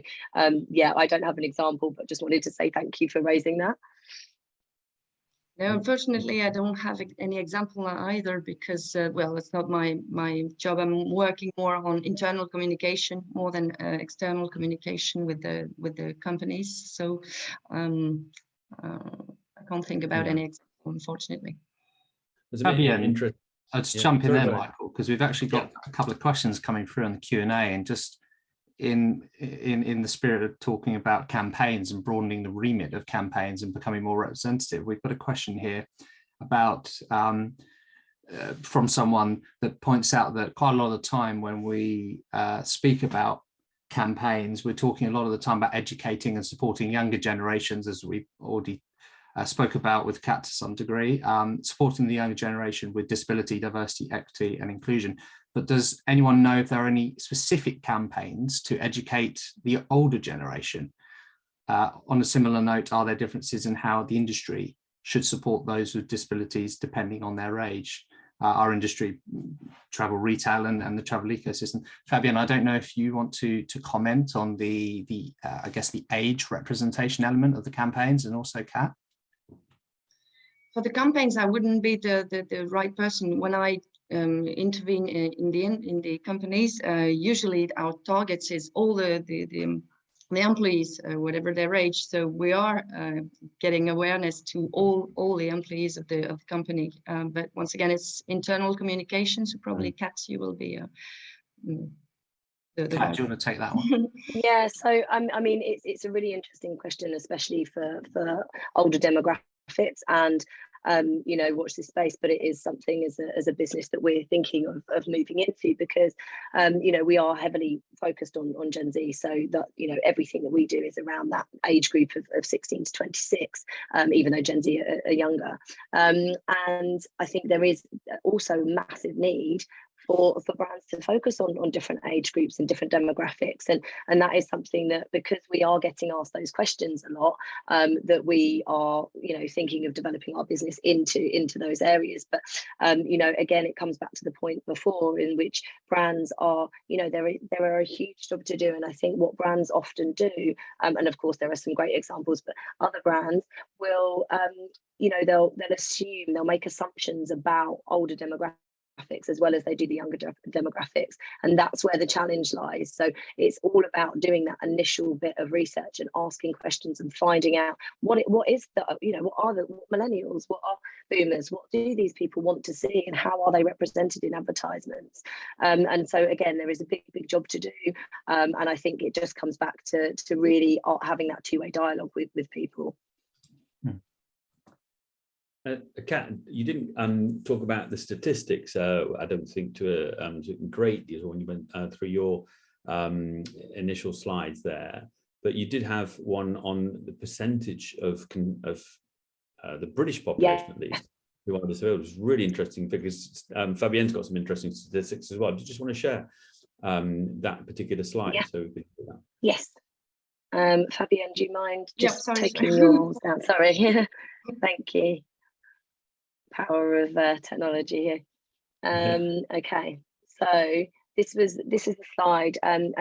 yeah, I don't have an example, but just wanted to say thank you for raising that. No, unfortunately, I don't have any example either because, well, it's not my job. I'm working more on internal communication more than external communication with the companies. So I can't think about any example, unfortunately. Fabienne, I'll just jump in there, Michael, because we've actually got a couple of questions coming through on the Q&A, and just in the spirit of talking about campaigns and broadening the remit of campaigns and becoming more representative, we've got a question here about from someone that points out that quite a lot of the time when we speak about campaigns, we're talking a lot of the time about educating and supporting younger generations, as we already spoke about with Kat to some degree, supporting the younger generation with disability, diversity, equity and inclusion. But does anyone know if there are any specific campaigns to educate the older generation? On a similar note, are there differences in how the industry should support those with disabilities depending on their age? Our industry, travel retail and the travel ecosystem. Fabienne, I don't know if you want to comment on the I guess the age representation element of the campaigns, and also Kat. For the campaigns, I wouldn't be the right person. When I intervene in the companies, usually our targets is all the employees, whatever their age. So we are getting awareness to all the employees of the company. But once again, it's internal communication. So probably Kat, you will be Kat, do you want to take that one? Yeah. So I mean, it's a really interesting question, especially for older demographics and you know, watch this space, but it is something as a business that we're thinking of moving into, because you know, we are heavily focused on Gen Z, so that, you know, everything that we do is around that age group of 16 to 26, even though Gen Z are younger, and I think there is also massive need for brands to focus on different age groups and different demographics, and that is something that, because we are getting asked those questions a lot, that we are, you know, thinking of developing our business into those areas. But you know, again, it comes back to the point before, in which brands are, you know, there are a huge job to do. And I think what brands often do, and of course there are some great examples, but other brands will you know, they'll assume, they'll make assumptions about older demographics as well as they do the younger demographics, and that's where the challenge lies. So it's all about doing that initial bit of research and asking questions and finding out what is the, you know, what are the millennials, what are boomers, what do these people want to see, and how are they represented in advertisements. And so again, there is a big job to do, and I think it just comes back to really having that two-way dialogue with people. Kat, you didn't talk about the statistics, I don't think, to a great deal when you went through your initial slides there, but you did have one on the percentage of the British population, at least, who are disabled. It was really interesting because Fabienne's got some interesting statistics as well. Do you just want to share that particular slide? Yeah. So we can do that. Yes. Fabienne, do you mind just taking sorry. yours down? Sorry. Thank you. Power of technology here. Okay, so this is a slide, and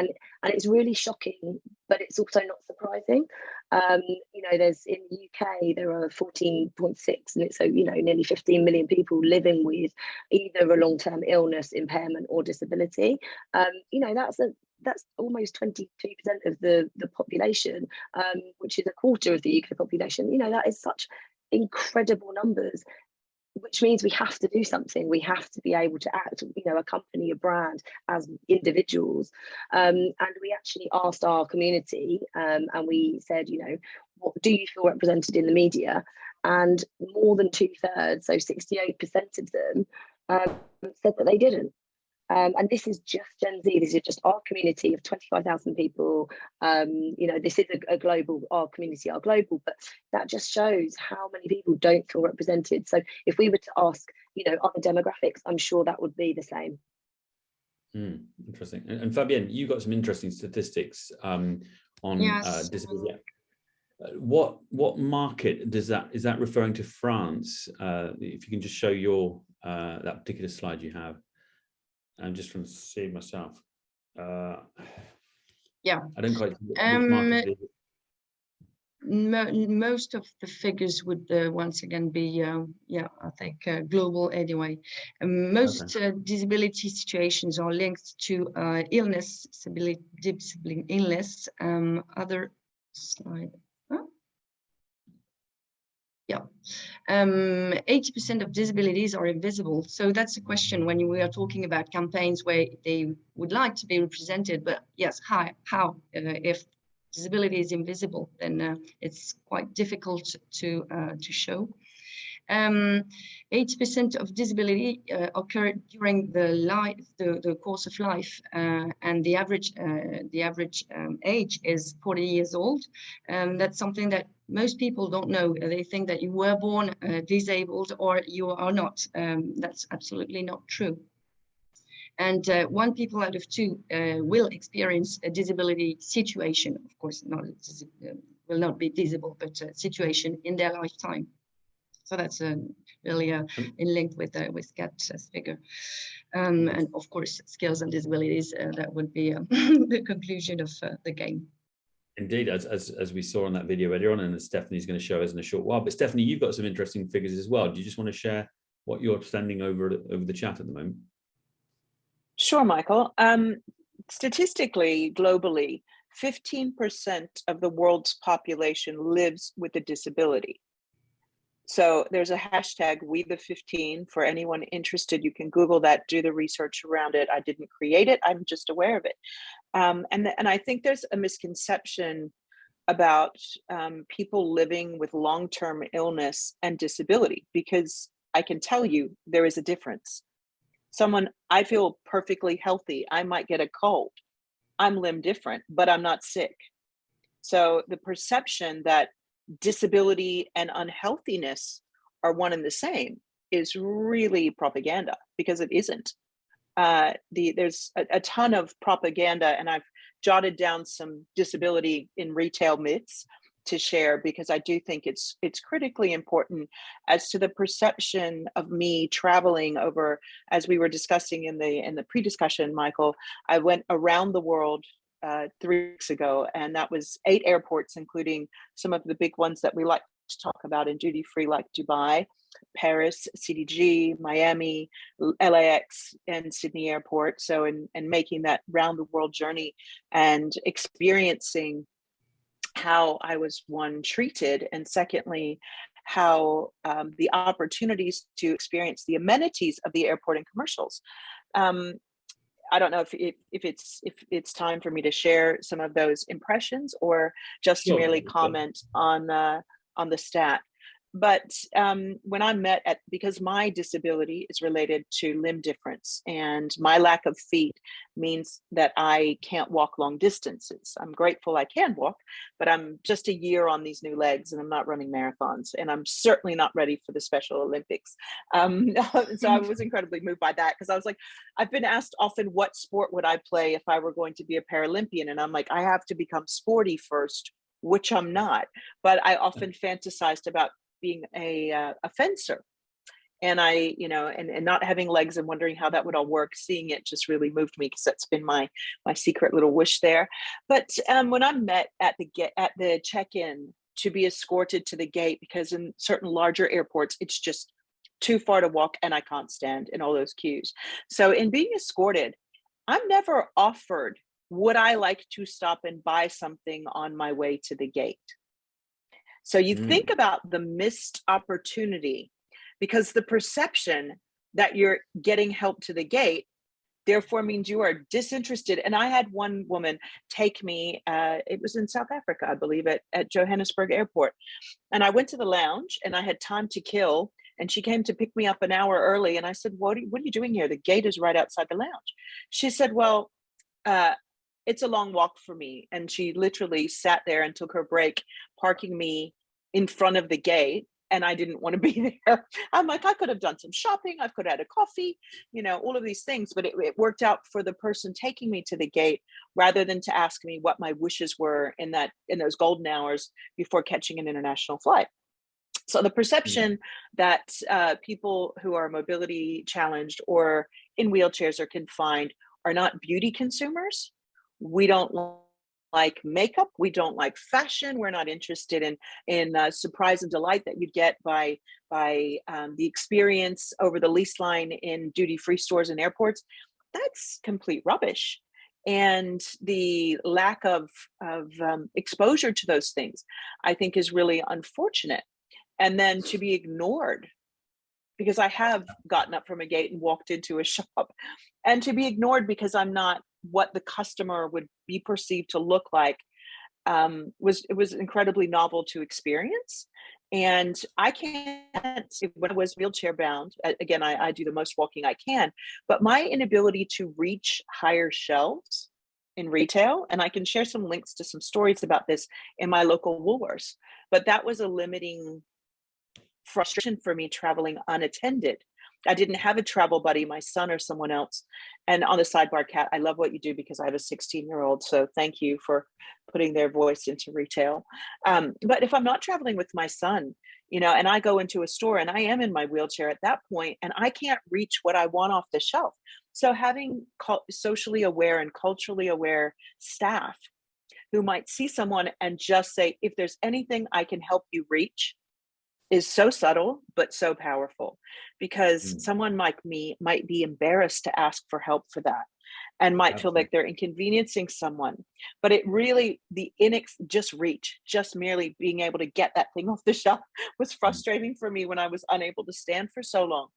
it's really shocking, but it's also not surprising. You know, there's, in the UK there are 14.6, and it's, so, you know, nearly 15 million people living with either a long-term illness, impairment, or disability. You know, that's almost 22% of the population, which is a quarter of the UK population. You know, that is such incredible numbers, which means we have to do something. We have to be able to act, you know, a company, a brand, as individuals. And we actually asked our community, and we said, you know, what do you feel represented in the media? And more than 2/3, so 68% of them, said that they didn't. And this is just Gen Z. This is just our community of 25,000 people. You know, this is a global, our community are global, but that just shows how many people don't feel represented. So if we were to ask, you know, other demographics, I'm sure that would be the same. Interesting. And Fabienne, you got some interesting statistics on disability. What market is that referring to? France? If you can just show your that particular slide you have. I'm just trying to see myself. I don't quite. Most of the figures would once again be, I think global anyway. Most disability situations are linked to illness, disability illness. Other slide. 80% of disabilities are invisible. So that's a question when we are talking about campaigns where they would like to be represented, but yes, how if disability is invisible, then it's quite difficult to show. 80% of disability occur during the course of life, and the average age is 40 years old. That's something that most people don't know. They think that you were born disabled or you are not. That's absolutely not true. And 1 people out of 2 will experience a disability situation. Of course, will not be disable, but a situation in their lifetime. So that's really in link with Kat's figure. And of course, skills and disabilities, that would be the conclusion of the game. Indeed, as we saw on that video earlier on, and as Stephanie's going to show us in a short while. But Stephanie, you've got some interesting figures as well. Do you just want to share what you're sending over the chat at the moment? Sure, Michael. Statistically, globally, 15% of the world's population lives with a disability. So there's a hashtag #WeThe15 for anyone interested. You can Google that, do the research around it. I didn't create it, I'm just aware of it. And I think there's a misconception about people living with long-term illness and disability, because I can tell you there is a difference. I feel perfectly healthy. I might get a cold. I'm limb different, but I'm not sick. So the perception that disability and unhealthiness are one and the same is really propaganda, because it isn't. there's a ton of propaganda, and I've jotted down some disability in retail myths to share, because I do think it's critically important as to the perception of me traveling over, as we were discussing in the pre-discussion, Michael. I went around the world 3 weeks ago, and that was 8 airports, including some of the big ones that we like to talk about in duty free, like Dubai, Paris, CDG, Miami, LAX, and Sydney Airport. So, and making that round the world journey and experiencing how I was, one, treated, and secondly, how the opportunities to experience the amenities of the airport and commercials. I don't know if it's time for me to share some of those impressions, or just to merely comment on the stat. But when I'm met at, because my disability is related to limb difference, and my lack of feet means that I can't walk long distances. I'm grateful I can walk, but I'm just a year on these new legs, and I'm not running marathons, and I'm certainly not ready for the Special Olympics. So I was incredibly moved by that, because I was like, I've been asked often, what sport would I play if I were going to be a Paralympian? And I'm like, I have to become sporty first, which I'm not. But I often fantasized about being a fencer, and I, and not having legs and wondering how that would all work. Seeing it just really moved me, because that's been my secret little wish there. But when I'm met at the check-in to be escorted to the gate, because in certain larger airports it's just too far to walk, and I can't stand in all those queues. So in being escorted, I'm never offered, would I like to stop and buy something on my way to the gate? So you think about the missed opportunity, because the perception that you're getting help to the gate therefore means you are disinterested. And I had one woman take me, it was in South Africa, I believe, at Johannesburg Airport. And I went to the lounge, and I had time to kill. And she came to pick me up an hour early. And I said, what are you doing here? The gate is right outside the lounge. She said, well, it's a long walk for me. And she literally sat there and took her break, parking me in front of the gate. And I didn't want to be there. I'm like, I could have done some shopping. I could have had a coffee, all of these things. But it worked out for the person taking me to the gate, rather than to ask me what my wishes were in those golden hours before catching an international flight. So the perception that people who are mobility challenged or in wheelchairs or confined are not beauty consumers. We don't like makeup. We don't like fashion. We're not interested in surprise and delight that you'd get by the experience over the lease line in duty-free stores and airports. That's complete rubbish. And the lack of exposure to those things, I think, is really unfortunate. And then to be ignored, because I have gotten up from a gate and walked into a shop, and to be ignored because I'm not what the customer would be perceived to look like, was incredibly novel to experience. And I can't, when I was wheelchair bound, again, I do the most walking I can, but my inability to reach higher shelves in retail, and I can share some links to some stories about this in my local Woolworths, but that was a limiting frustration for me traveling unattended. I didn't have a travel buddy, my son or someone else. And on the sidebar, Kat, I love what you do, because I have a 16-year-old. So thank you for putting their voice into retail. But if I'm not traveling with my son, and I go into a store and I am in my wheelchair at that point, and I can't reach what I want off the shelf. So having socially aware and culturally aware staff who might see someone and just say, if there's anything I can help you reach, is so subtle, but so powerful, because someone like me might be embarrassed to ask for help for that, and might feel like they're inconveniencing someone. But it really, just merely being able to get that thing off the shelf was frustrating for me when I was unable to stand for so long.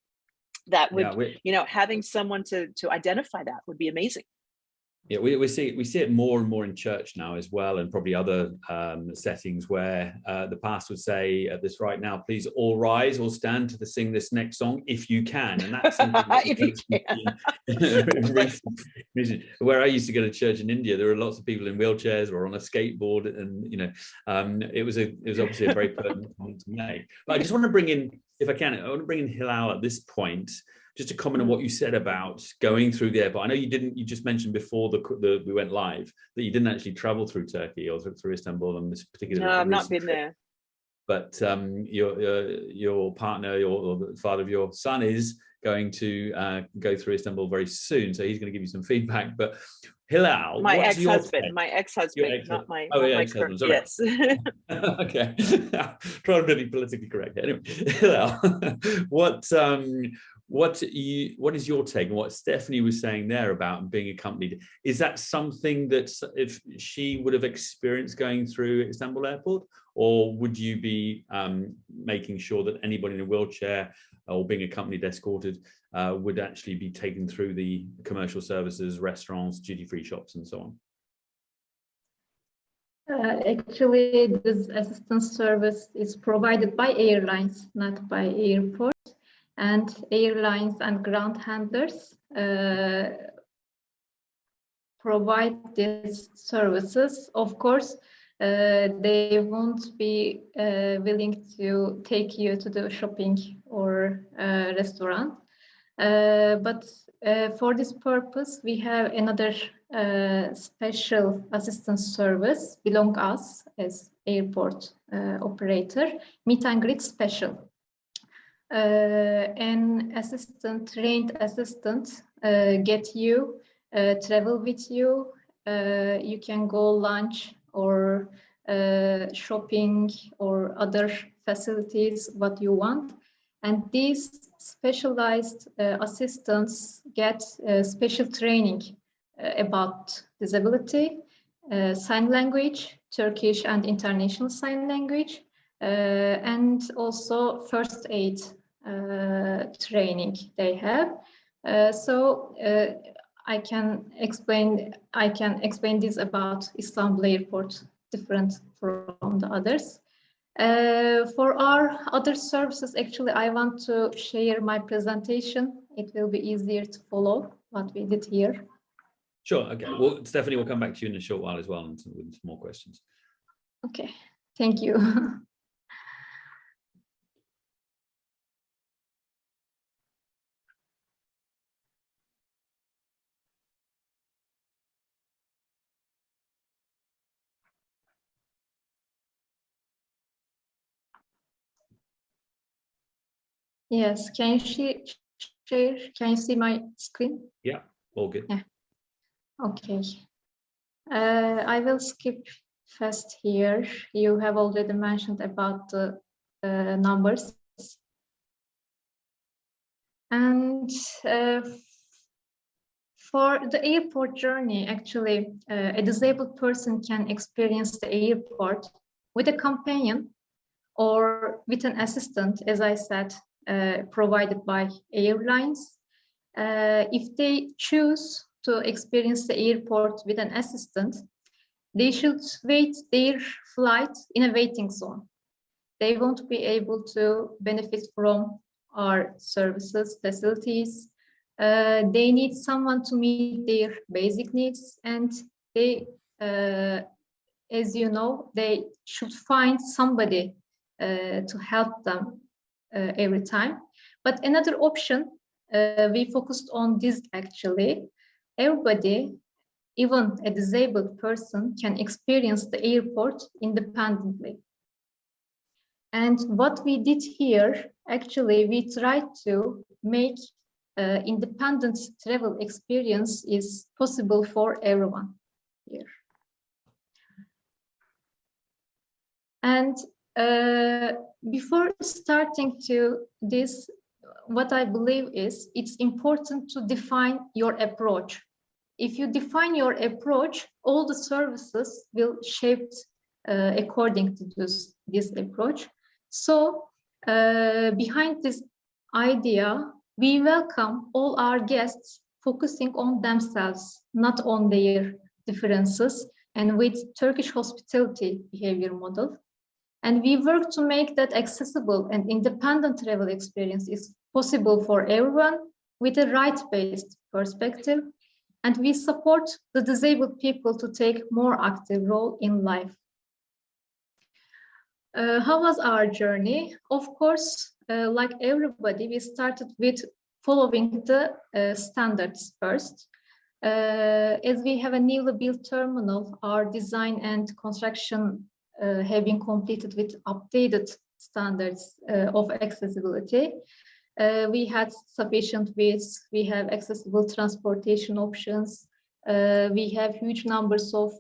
That would, having someone to identify that would be amazing. Yeah, we see it more and more in church now as well, and probably other settings where the pastor would say at this right now, please all rise or stand to sing this next song if you can. And that's something that where I used to go to church in India, there were lots of people in wheelchairs or on a skateboard, and it was obviously a very pertinent point to make. But I just want to bring in, if I can, Hilal at this point, just to comment on what you said about going through the airport. I know you didn't, you just mentioned before we went live that you didn't actually travel through Turkey or through Istanbul on this particular. No, I've not been trip. there. But your partner or the father of your son is going to go through Istanbul very soon, so he's going to give you some feedback. But Hilal, my ex-husband, not my ex-husband. Yes. Okay, trying to be politically correct. Anyway, Hilal, what is your take on what Stephanie was saying there about being accompanied? Is that something that if she would have experienced going through Istanbul Airport, or would you be making sure that anybody in a wheelchair or being accompanied, escorted, would actually be taken through the commercial services, restaurants, duty-free shops, and so on? Actually, this assistance service is provided by airlines, not by airports. And airlines and ground handlers provide these services. Of course, they won't be willing to take you to the shopping or restaurant. But for this purpose, we have another special assistance service belong us as airport operator, meet and greet special. An assistant, trained assistant, get you, travel with you. You can go lunch or shopping or other facilities, what you want. And these specialized assistants get special training about disability, sign language, Turkish and international sign language, and also first aid training they have. So I can explain this about Istanbul Airport, different from the others. For our other services, actually, I want to share my presentation. It will be easier to follow what we did here. Sure. Okay. Well, Stephanie will come back to you in a short while as well with some more questions. Okay. Thank you. Yes, can you share? Can you see my screen? Yeah, all good. Yeah. Okay. I will skip fast here. You have already mentioned about the numbers. And for the airport journey, actually, a disabled person can experience the airport with a companion or with an assistant, as I said, provided by airlines. If they choose to experience the airport with an assistant, they should wait their flight in a waiting zone. They won't be able to benefit from our services, facilities. They need someone to meet their basic needs, and they, as you know, they should find somebody to help them every time. But another option, we focused on this actually. Everybody, even a disabled person, can experience the airport independently. And what we did here, actually, we tried to make independent travel experience is possible for everyone here. And before starting to this, what I believe is it's important to define your approach. If you define your approach, all the services will shape according to this approach. So behind this idea, we welcome all our guests focusing on themselves, not on their differences, and with Turkish hospitality behavior model. And we work to make that accessible and independent travel experience is possible for everyone with a right-based perspective. And we support the disabled people to take more active role in life. How was our journey? Of course, like everybody, we started with following the standards first. As we have a newly built terminal, our design and construction have been completed with updated standards of accessibility. We had sufficient width, we have accessible transportation options, we have huge numbers of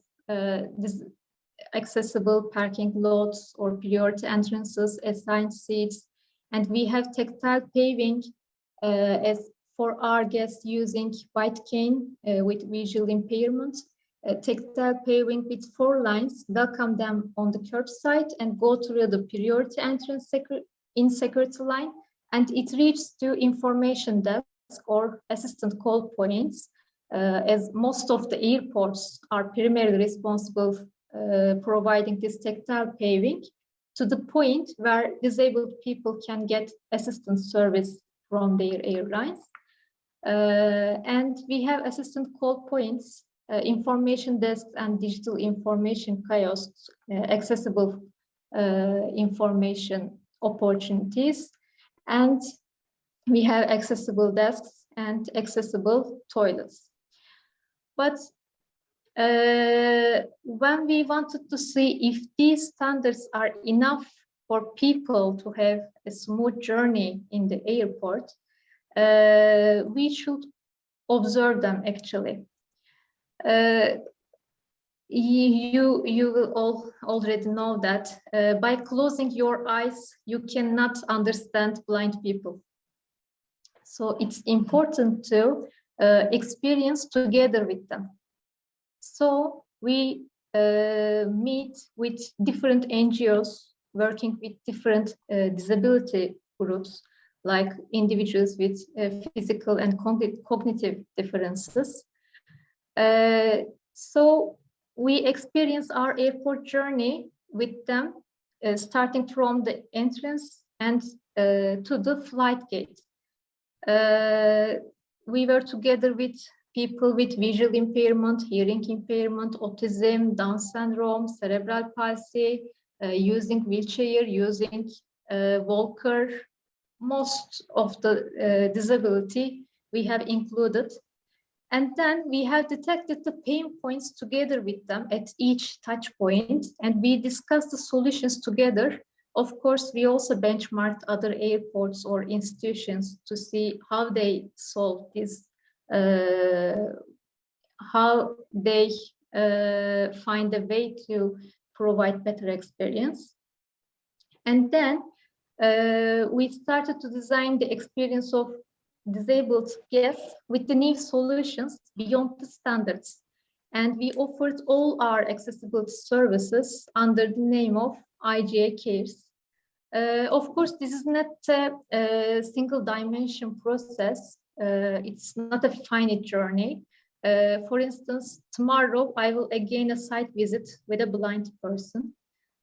accessible parking lots or priority entrances, assigned seats, and we have tactile paving as for our guests using white cane with visual impairment. Tactile paving with 4 lines welcome them on the curbside and go through the priority entrance in security line, and it reaches to information desk or assistant call points, as most of the airports are primarily responsible providing this tactile paving to the point where disabled people can get assistance service from their airlines. And we have assistant call points, information desks and digital information kiosks, accessible information opportunities, and we have accessible desks and accessible toilets. But when we wanted to see if these standards are enough for people to have a smooth journey in the airport, we should observe them actually. You will all already know that by closing your eyes, you cannot understand blind people. So it's important to experience together with them. So we meet with different NGOs working with different disability groups, like individuals with physical and cognitive differences. So we experience our airport journey with them, starting from the entrance and to the flight gate. We were together with people with visual impairment, hearing impairment, autism, Down syndrome, cerebral palsy, using wheelchair, using walker. Most of the disability we have included. And then we have detected the pain points together with them at each touch point, and we discussed the solutions together. Of course, we also benchmarked other airports or institutions to see how they solve this, how they find a way to provide better experience. And then we started to design the experience of disabled guests with the new solutions beyond the standards. And we offered all our accessibility services under the name of IGA Cares. Of course, this is not a single dimension process. It's not a finite journey. For instance, tomorrow I will again a site visit with a blind person.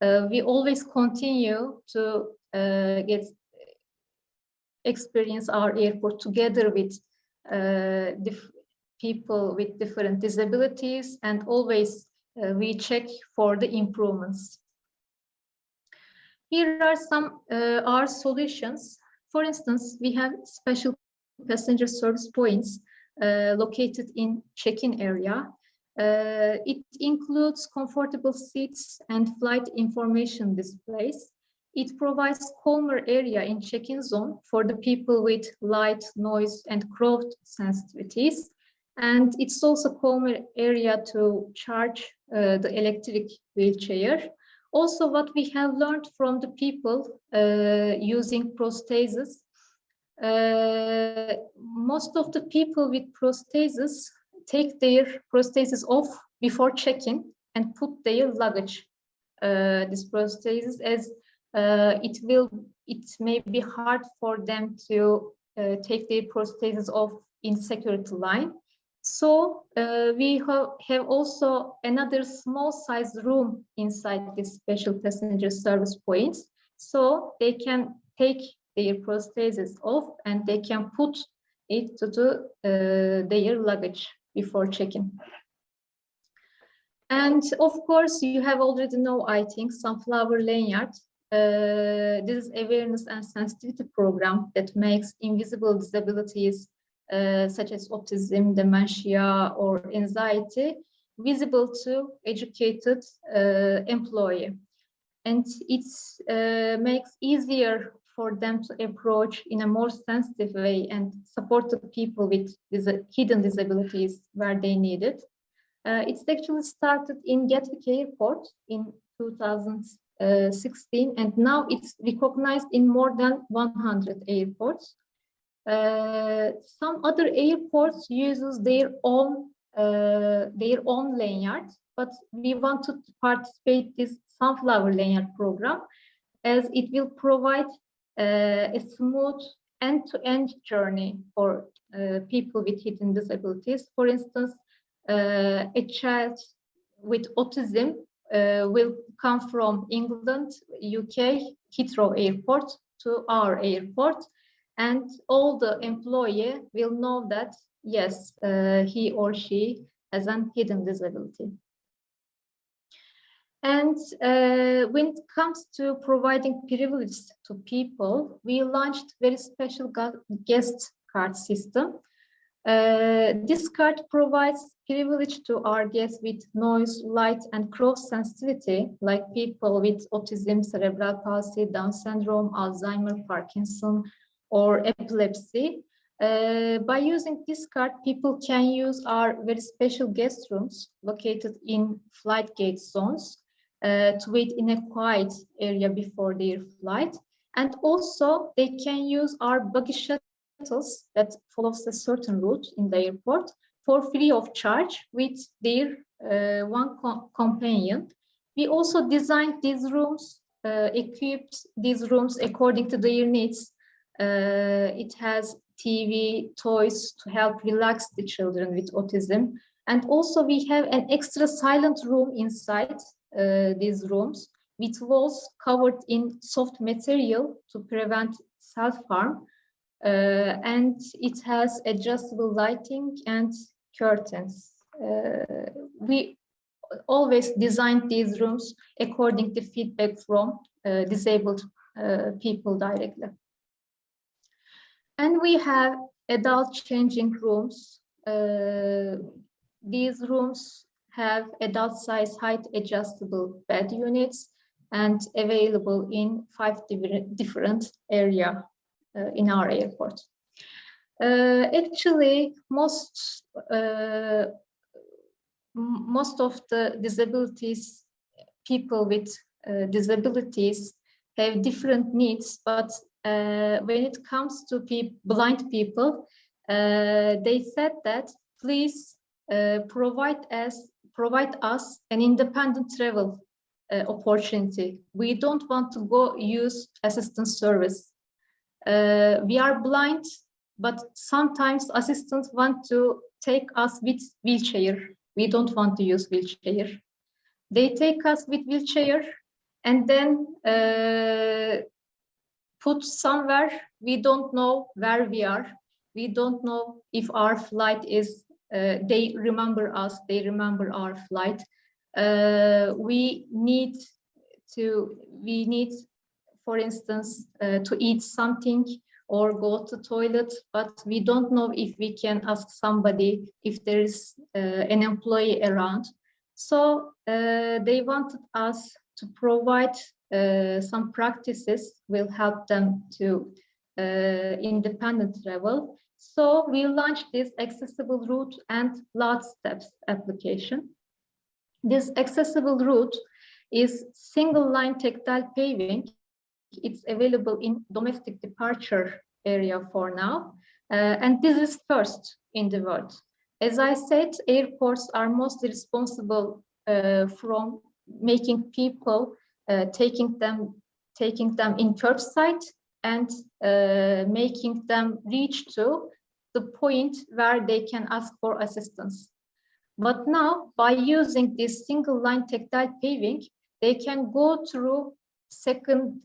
We always continue to experience our airport together with people with different disabilities, and always we check for the improvements. Here are some our solutions. For instance, we have special passenger service points located in check-in area. It includes comfortable seats and flight information displays. It provides calmer area in check-in zone for the people with light, noise, and crowd sensitivities. And it's also calmer area to charge the electric wheelchair. Also, what we have learned from the people using prosthesis, most of the people with prosthesis take their prosthesis off before check-in and put their luggage. This prosthesis, as it may be hard for them to take their prosthesis off in security line. So we have also another small size room inside this special passenger service points, so they can take their prosthesis off and they can put it to their luggage before check-in. And of course, you have already know, I think, sunflower lanyard. this is awareness and sensitivity program that makes invisible disabilities such as autism, dementia, or anxiety visible to educated employee. And it makes easier for them to approach in a more sensitive way and support the people with hidden disabilities where they need it. It's actually started in Gatwick Airport in 2016, and now it's recognized in more than 100 airports. Some other airports uses their own lanyard, but we wanted to participate this Sunflower Lanyard program as it will provide a smooth end-to-end journey for people with hidden disabilities. For instance, a child with autism will come from England, UK, Heathrow Airport to our airport, and all the employee will know that, yes, he or she has a hidden disability. And when it comes to providing privileges to people, we launched very special guest card system. This card provides privilege to our guests with noise, light, and cross sensitivity, like people with autism, cerebral palsy, Down syndrome, Alzheimer, Parkinson, or epilepsy. By using this card, people can use our very special guest rooms located in flight gate zones to wait in a quiet area before their flight. And also they can use our buggy shuttles that follows a certain route in the airport for free of charge with their one companion. We also designed these rooms, equipped these rooms according to their needs. It has TV, toys to help relax the children with autism. And also we have an extra silent room inside these rooms with walls covered in soft material to prevent self-harm. And it has adjustable lighting and curtains. We always designed these rooms according to feedback from disabled people directly. And we have adult changing rooms. These rooms have adult size height adjustable bed units and available in 5 different areas in our airport. Actually, most of the disabilities, people with disabilities have different needs, but when it comes to blind people, they said that please provide us an independent travel opportunity. We don't want to go use assistance service. We are blind, but sometimes assistants want to take us with wheelchair. We don't want to use wheelchair. They take us with wheelchair and then put somewhere. We don't know where we are. We don't know if our flight is, they remember us, they remember our flight. We need, for instance, to eat something or go to toilet, but we don't know if we can ask somebody if there is an employee around. So they wanted us to provide some practices will help them to independent travel. So we launched this accessible route and large steps application. This accessible route is single line tactile paving. It's available in domestic departure area for now. And this is first in the world. As I said, airports are mostly responsible from making people, taking them in curbside and making them reach to the point where they can ask for assistance. But now, by using this single line tactile paving, they can go through second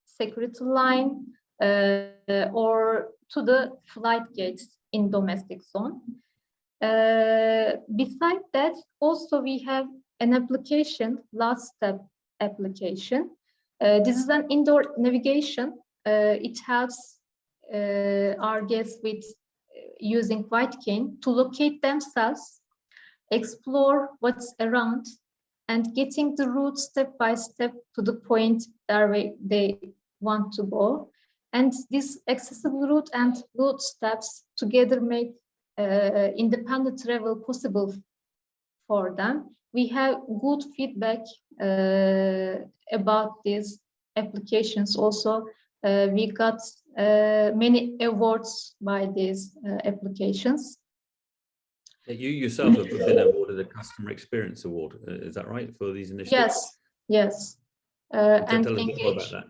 security line or to the flight gates in domestic zone. Besides that, also we have an application, last step application. This is an indoor navigation. It helps our guests with using white cane to locate themselves, explore what's around, and getting the route step by step to the point where they want to go. And this accessible route and route steps together make independent travel possible for them. We have good feedback about these applications. Also, we got many awards by these applications. You yourself have been awarded a Customer Experience Award, is that right, for these initiatives? Yes. And tell us more about that.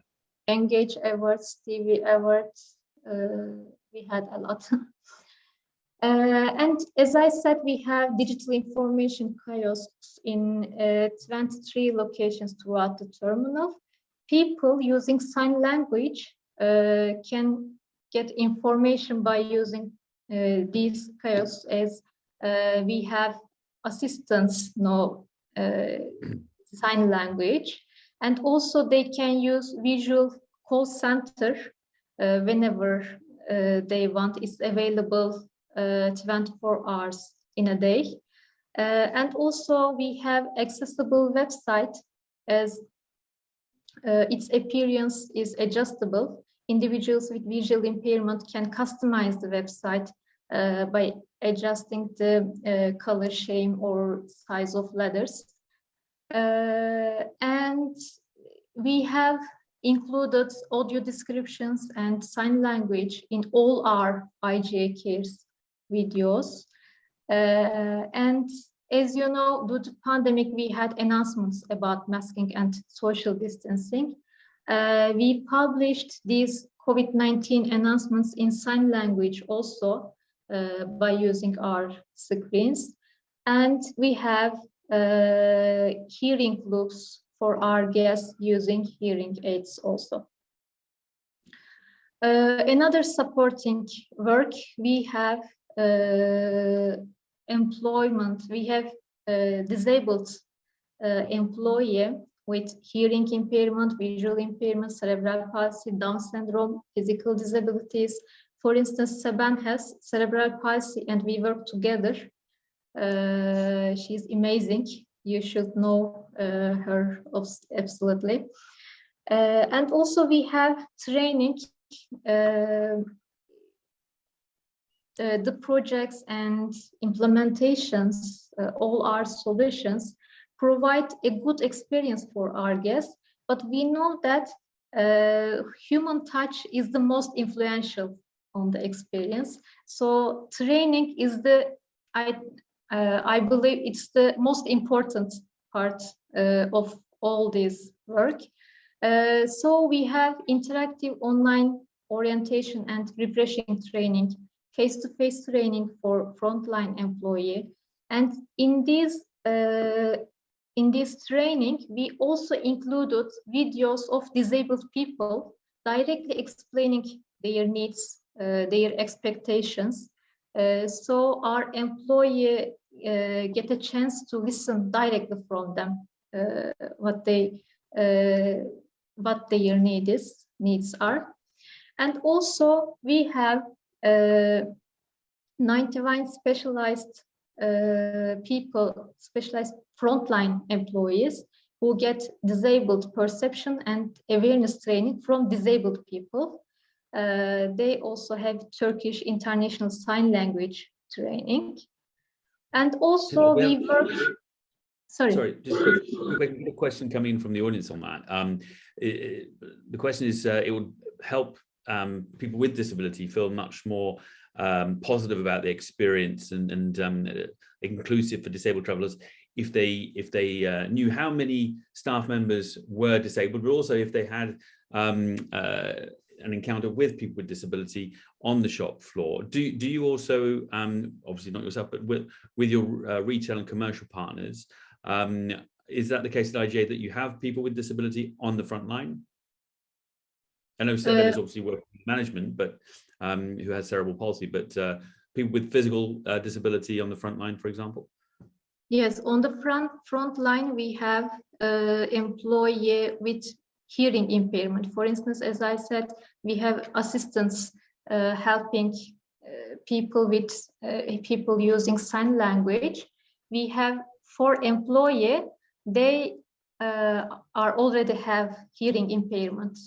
Engage Awards, TV Awards, we had a lot. And as I said, we have digital information kiosks in 23 locations throughout the terminal. People using sign language can get information by using these kiosks, as we have assistants know sign language, and also they can use visual call center whenever they want. It's available 24 hours in a day. And also we have accessible website, as its appearance is adjustable. Individuals with visual impairment can customize the website by adjusting the color, shade, or size of letters. And we have included audio descriptions and sign language in all our IGA Cares videos. And as you know, due to pandemic, we had announcements about masking and social distancing. We published these COVID-19 announcements in sign language also by using our screens. And we have hearing loops for our guests using hearing aids also. Another supporting work, we have employment. We have disabled employee with hearing impairment, visual impairment, cerebral palsy, Down syndrome, physical disabilities. For instance, Saban has cerebral palsy and we work together. She's amazing. You should know her absolutely. And also we have training. The projects and implementations, all our solutions provide a good experience for our guests, but we know that human touch is the most influential on the experience. So training is I believe it's the most important part of all this work. So we have interactive online orientation and refreshing training, face-to-face training for frontline employee. And in this training, we also included videos of disabled people directly explaining their needs, their expectations. So our employee get a chance to listen directly from them, what their needs are. And also we have 91 specialized people, specialized frontline employees who get disabled perception and awareness training from disabled people. They also have Turkish International Sign Language training. And also we work... Sorry, just a question coming in from the audience on that. The question is, it would help people with disability feel much more positive about the experience and inclusive for disabled travelers if they knew how many staff members were disabled, but also if they had an encounter with people with disability on the shop floor. Do you also, obviously not yourself, but with your retail and commercial partners, is that the case at IGA that you have people with disability on the front line? I know Saban is obviously working with management, but who has cerebral palsy, but people with physical disability on the front line, for example? Yes, on the front line, we have employee with hearing impairment. For instance, as I said, we have assistants helping people with people using sign language. We have 4 employees, they are already have hearing impairment.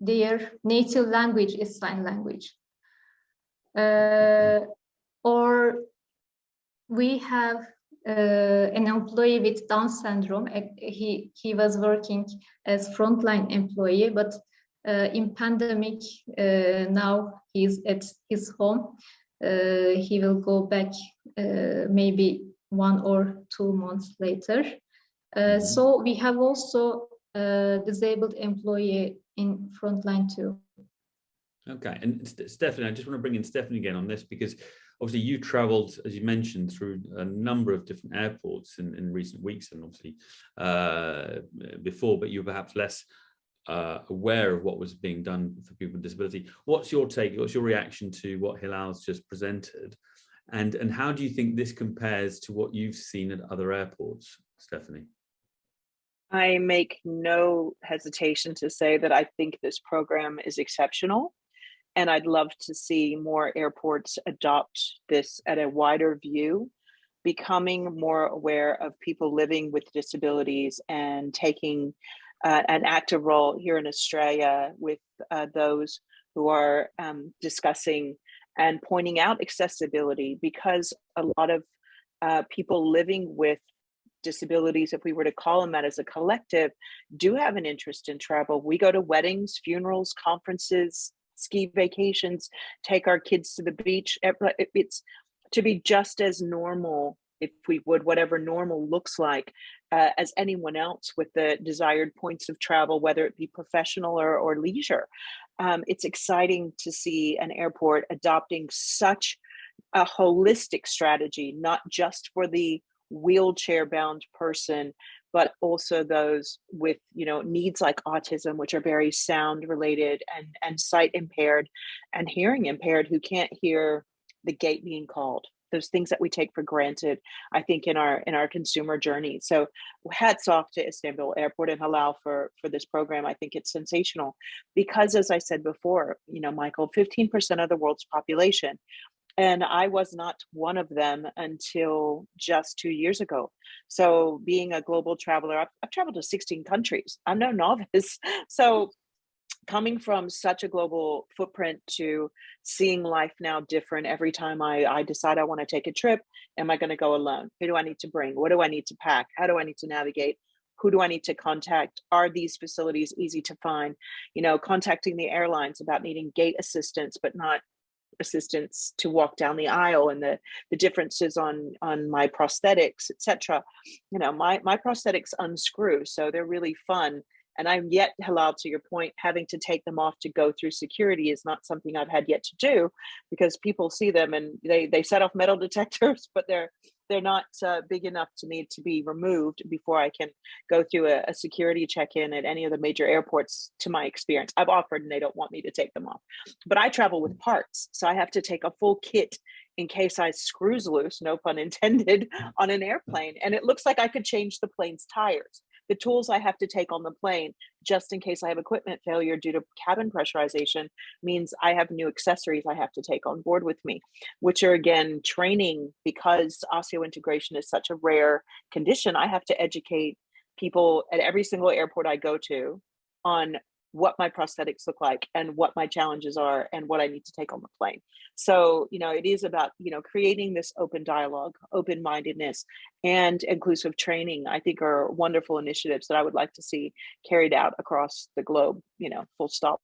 Their native language is sign language. Or we have an employee with Down syndrome. He was working as frontline employee, but in pandemic, now he's at his home. He will go back maybe 1 or 2 months later. So we have also disabled employee in frontline too. Okay, and Stephanie, I just want to bring in Stephanie again on this, because obviously you traveled, as you mentioned, through a number of different airports in recent weeks, and obviously before, but you were perhaps less aware of what was being done for people with disability. What's your take? What's your reaction to what Hilal's just presented? And how do you think this compares to what you've seen at other airports, Stephanie? I make no hesitation to say that I think this program is exceptional, and I'd love to see more airports adopt this at a wider view, becoming more aware of people living with disabilities and taking an active role here in Australia with those who are discussing and pointing out accessibility, because a lot of people living with disabilities, if we were to call them that as a collective, do have an interest in travel. We go to weddings, funerals, conferences, ski vacations, take our kids to the beach. It's to be just as normal, if we would, whatever normal looks like, as anyone else with the desired points of travel, whether it be professional or leisure. It's exciting to see an airport adopting such a holistic strategy, not just for the wheelchair-bound person, but also those with, you know, needs like autism, which are very sound related, and sight impaired and hearing impaired, who can't hear the gate being called. Those things that we take for granted, I think, in our consumer journey. So hats off to Istanbul Airport and Hilal for this program. I think it's sensational because, as I said before, you know, Michael, 15% of the world's population. And I was not one of them until just 2 years ago. So being a global traveler, I've traveled to 16 countries. I'm no novice. So coming from such a global footprint to seeing life now different every time I decide I want to take a trip, am I going to go alone? Who do I need to bring? What do I need to pack? How do I need to navigate? Who do I need to contact? Are these facilities easy to find? You know, contacting the airlines about needing gate assistance, but not assistance to walk down the aisle, and the differences on my prosthetics, etc. You know, my prosthetics unscrew, so they're really fun. And I'm yet, Hilal, to your point, having to take them off to go through security is not something I've had yet to do, because people see them and they set off metal detectors, but they're not big enough to need to be removed before I can go through a security check-in at any of the major airports, to my experience. I've offered and they don't want me to take them off. But I travel with parts, so I have to take a full kit in case I screws loose, no pun intended, on an airplane. And it looks like I could change the plane's tires. The tools I have to take on the plane, just in case I have equipment failure due to cabin pressurization, means I have new accessories I have to take on board with me, which are, again, training. Because osseointegration is such a rare condition, I have to educate people at every single airport I go to on what my prosthetics look like and what my challenges are and what I need to take on the plane. So, you know, it is about, you know, creating this open dialogue, open-mindedness, and inclusive training, I think, are wonderful initiatives that I would like to see carried out across the globe, you know, full stop.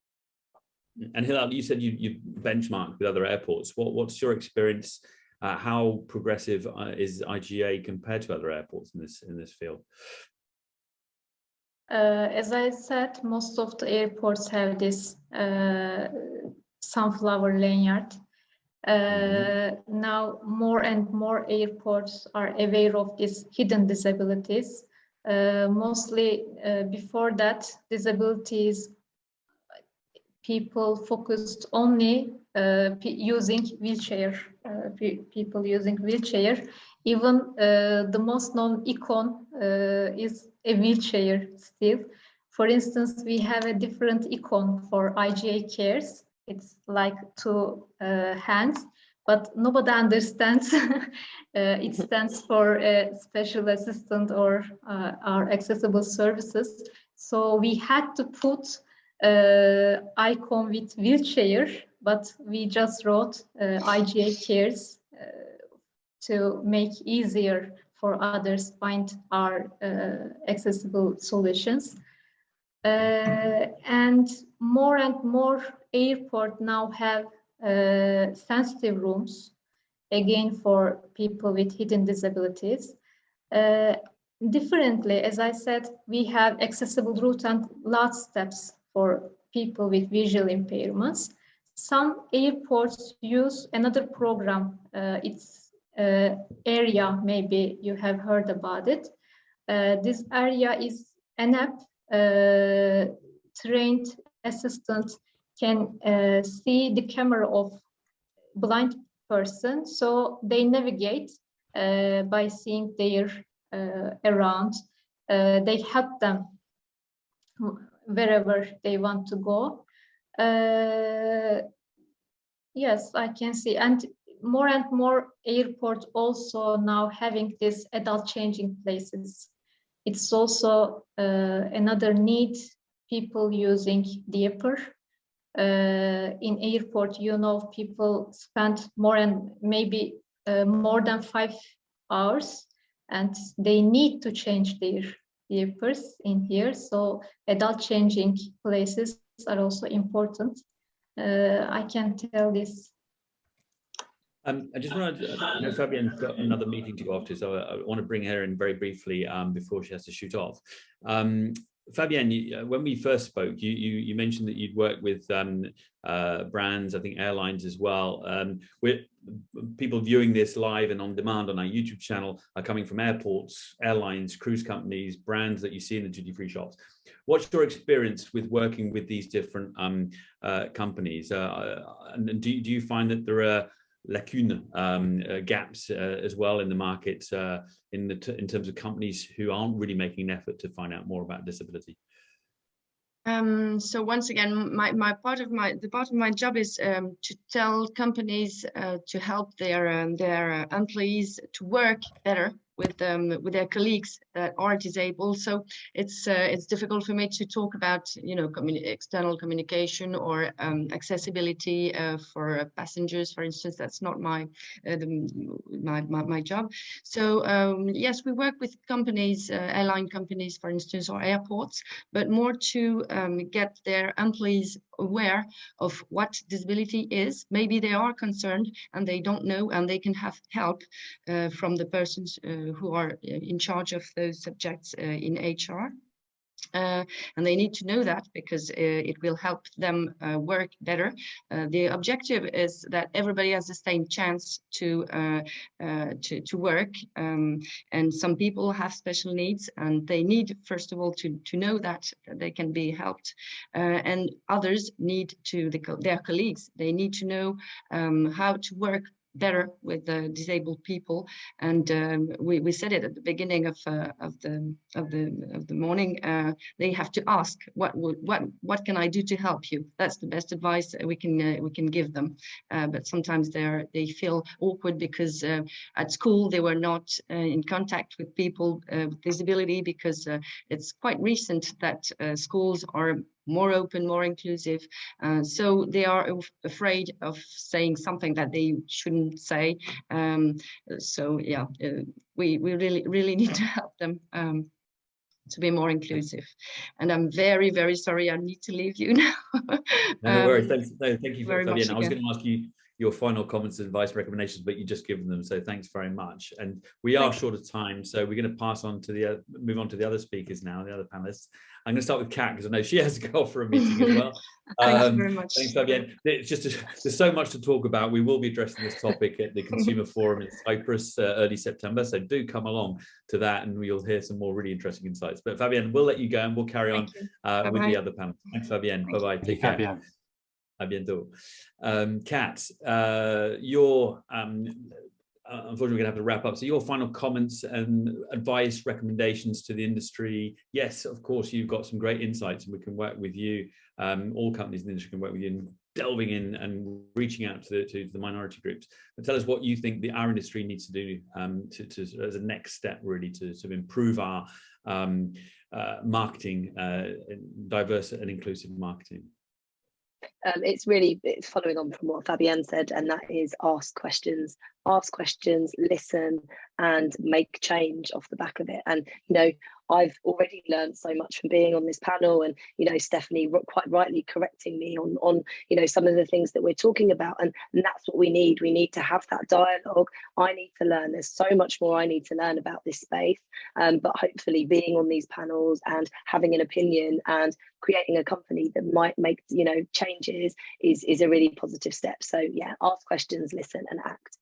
And Hilal, you said you benchmarked with other airports. What's your experience? How progressive is IGA compared to other airports in this field? As I said, most of the airports have this sunflower lanyard. Now more and more airports are aware of these hidden disabilities. Mostly before that, disabilities, people focused only using wheelchair, people using wheelchair. Even the most known icon is a wheelchair still. For instance, we have a different icon for IGA cares. It's like two hands, but nobody understands. It stands for a special assistant or our accessible services. So we had to put icon with wheelchair, but we just wrote IGA cares to make easier for others find our accessible solutions. And more airport now have sensitive rooms, again for people with hidden disabilities. Differently, as I said, we have accessible route and last steps for people with visual impairments. Some airports use another program. It's area, maybe you have heard about it. This area is an app. Trained assistant can see the camera of blind person, so they navigate by seeing their around. They help them wherever they want to go. Yes, I can see, and more airports also now having this adult changing places. It's also another need, people using diaper. In airport, you know, people spend more than 5 hours, and they need to change their diapers in here. So adult changing places are also important. I can tell this. I just want to, I know Fabienne's got another meeting to go off to, so I want to bring her in very briefly before she has to shoot off. Fabienne, when we first spoke, you mentioned that you'd worked with brands, I think airlines as well. With people viewing this live and on demand on our YouTube channel are coming from airports, airlines, cruise companies, brands that you see in the duty-free shops. What's your experience with working with these different companies? And do you find that there are lacuna gaps as well in the market in terms of companies who aren't really making an effort to find out more about disability? So once again, the part of my job is to tell companies to help their employees to work better with their colleagues that are disabled. So it's difficult for me to talk about, you know, external communication or accessibility for passengers, for instance. That's not my job. So yes, we work with companies, airline companies, for instance, or airports, but more to get their employees aware of what disability is. Maybe they are concerned and they don't know, and they can have help from the persons who are in charge of those subjects in HR. And they need to know that because it will help them work better. The objective is that everybody has the same chance to work, and some people have special needs, and they need, first of all, to know that they can be helped, and others need to, their colleagues, they need to know how to work better with the disabled people. And we said it at the beginning of the morning. They have to ask, what can I do to help you? That's the best advice we can give them. But sometimes they feel awkward because at school they were not in contact with people with disability, because it's quite recent that schools are more open, more inclusive. So they are afraid of saying something that they shouldn't say. So yeah, we really need to help them to be more inclusive. And I'm very, very sorry, I need to leave you now. No worries. Thank you very much. I was going to ask you your final comments, advice, recommendations, but you just given them, so thanks very much. And we are short of time, so we're going to pass on to move on to the other speakers now, the other panelists. I'm going to start with Kat, because I know she has to go for a meeting as well. Thank you very much. Thanks, Fabienne. It's just there's so much to talk about. We will be addressing this topic at the Consumer Forum in Cyprus early September, so do come along to that, and you'll hear some more really interesting insights. But Fabienne, we'll let you go, and we'll carry on with the other panel. Thanks, Fabienne. Bye-bye. Take care. Fabienne. À bientôt. Kat, your unfortunately, we're going to have to wrap up. So your final comments and advice, recommendations to the industry. Yes, of course, you've got some great insights and we can work with you. All companies in the industry can work with you in delving in and reaching out to the minority groups. But tell us what you think our industry needs to do as a next step, really, to improve our marketing, diverse and inclusive marketing. It's following on from what Fabienne said, and that is ask questions, listen, and make change off the back of it. And I've already learned so much from being on this panel, and Stephanie quite rightly correcting me on some of the things that we're talking about, and that's what we need. We need to have that dialogue. I need to learn. There's so much more I need to learn about this space, but hopefully being on these panels and having an opinion and creating a company that might make changes is a really positive step. So yeah, ask questions, listen, and act.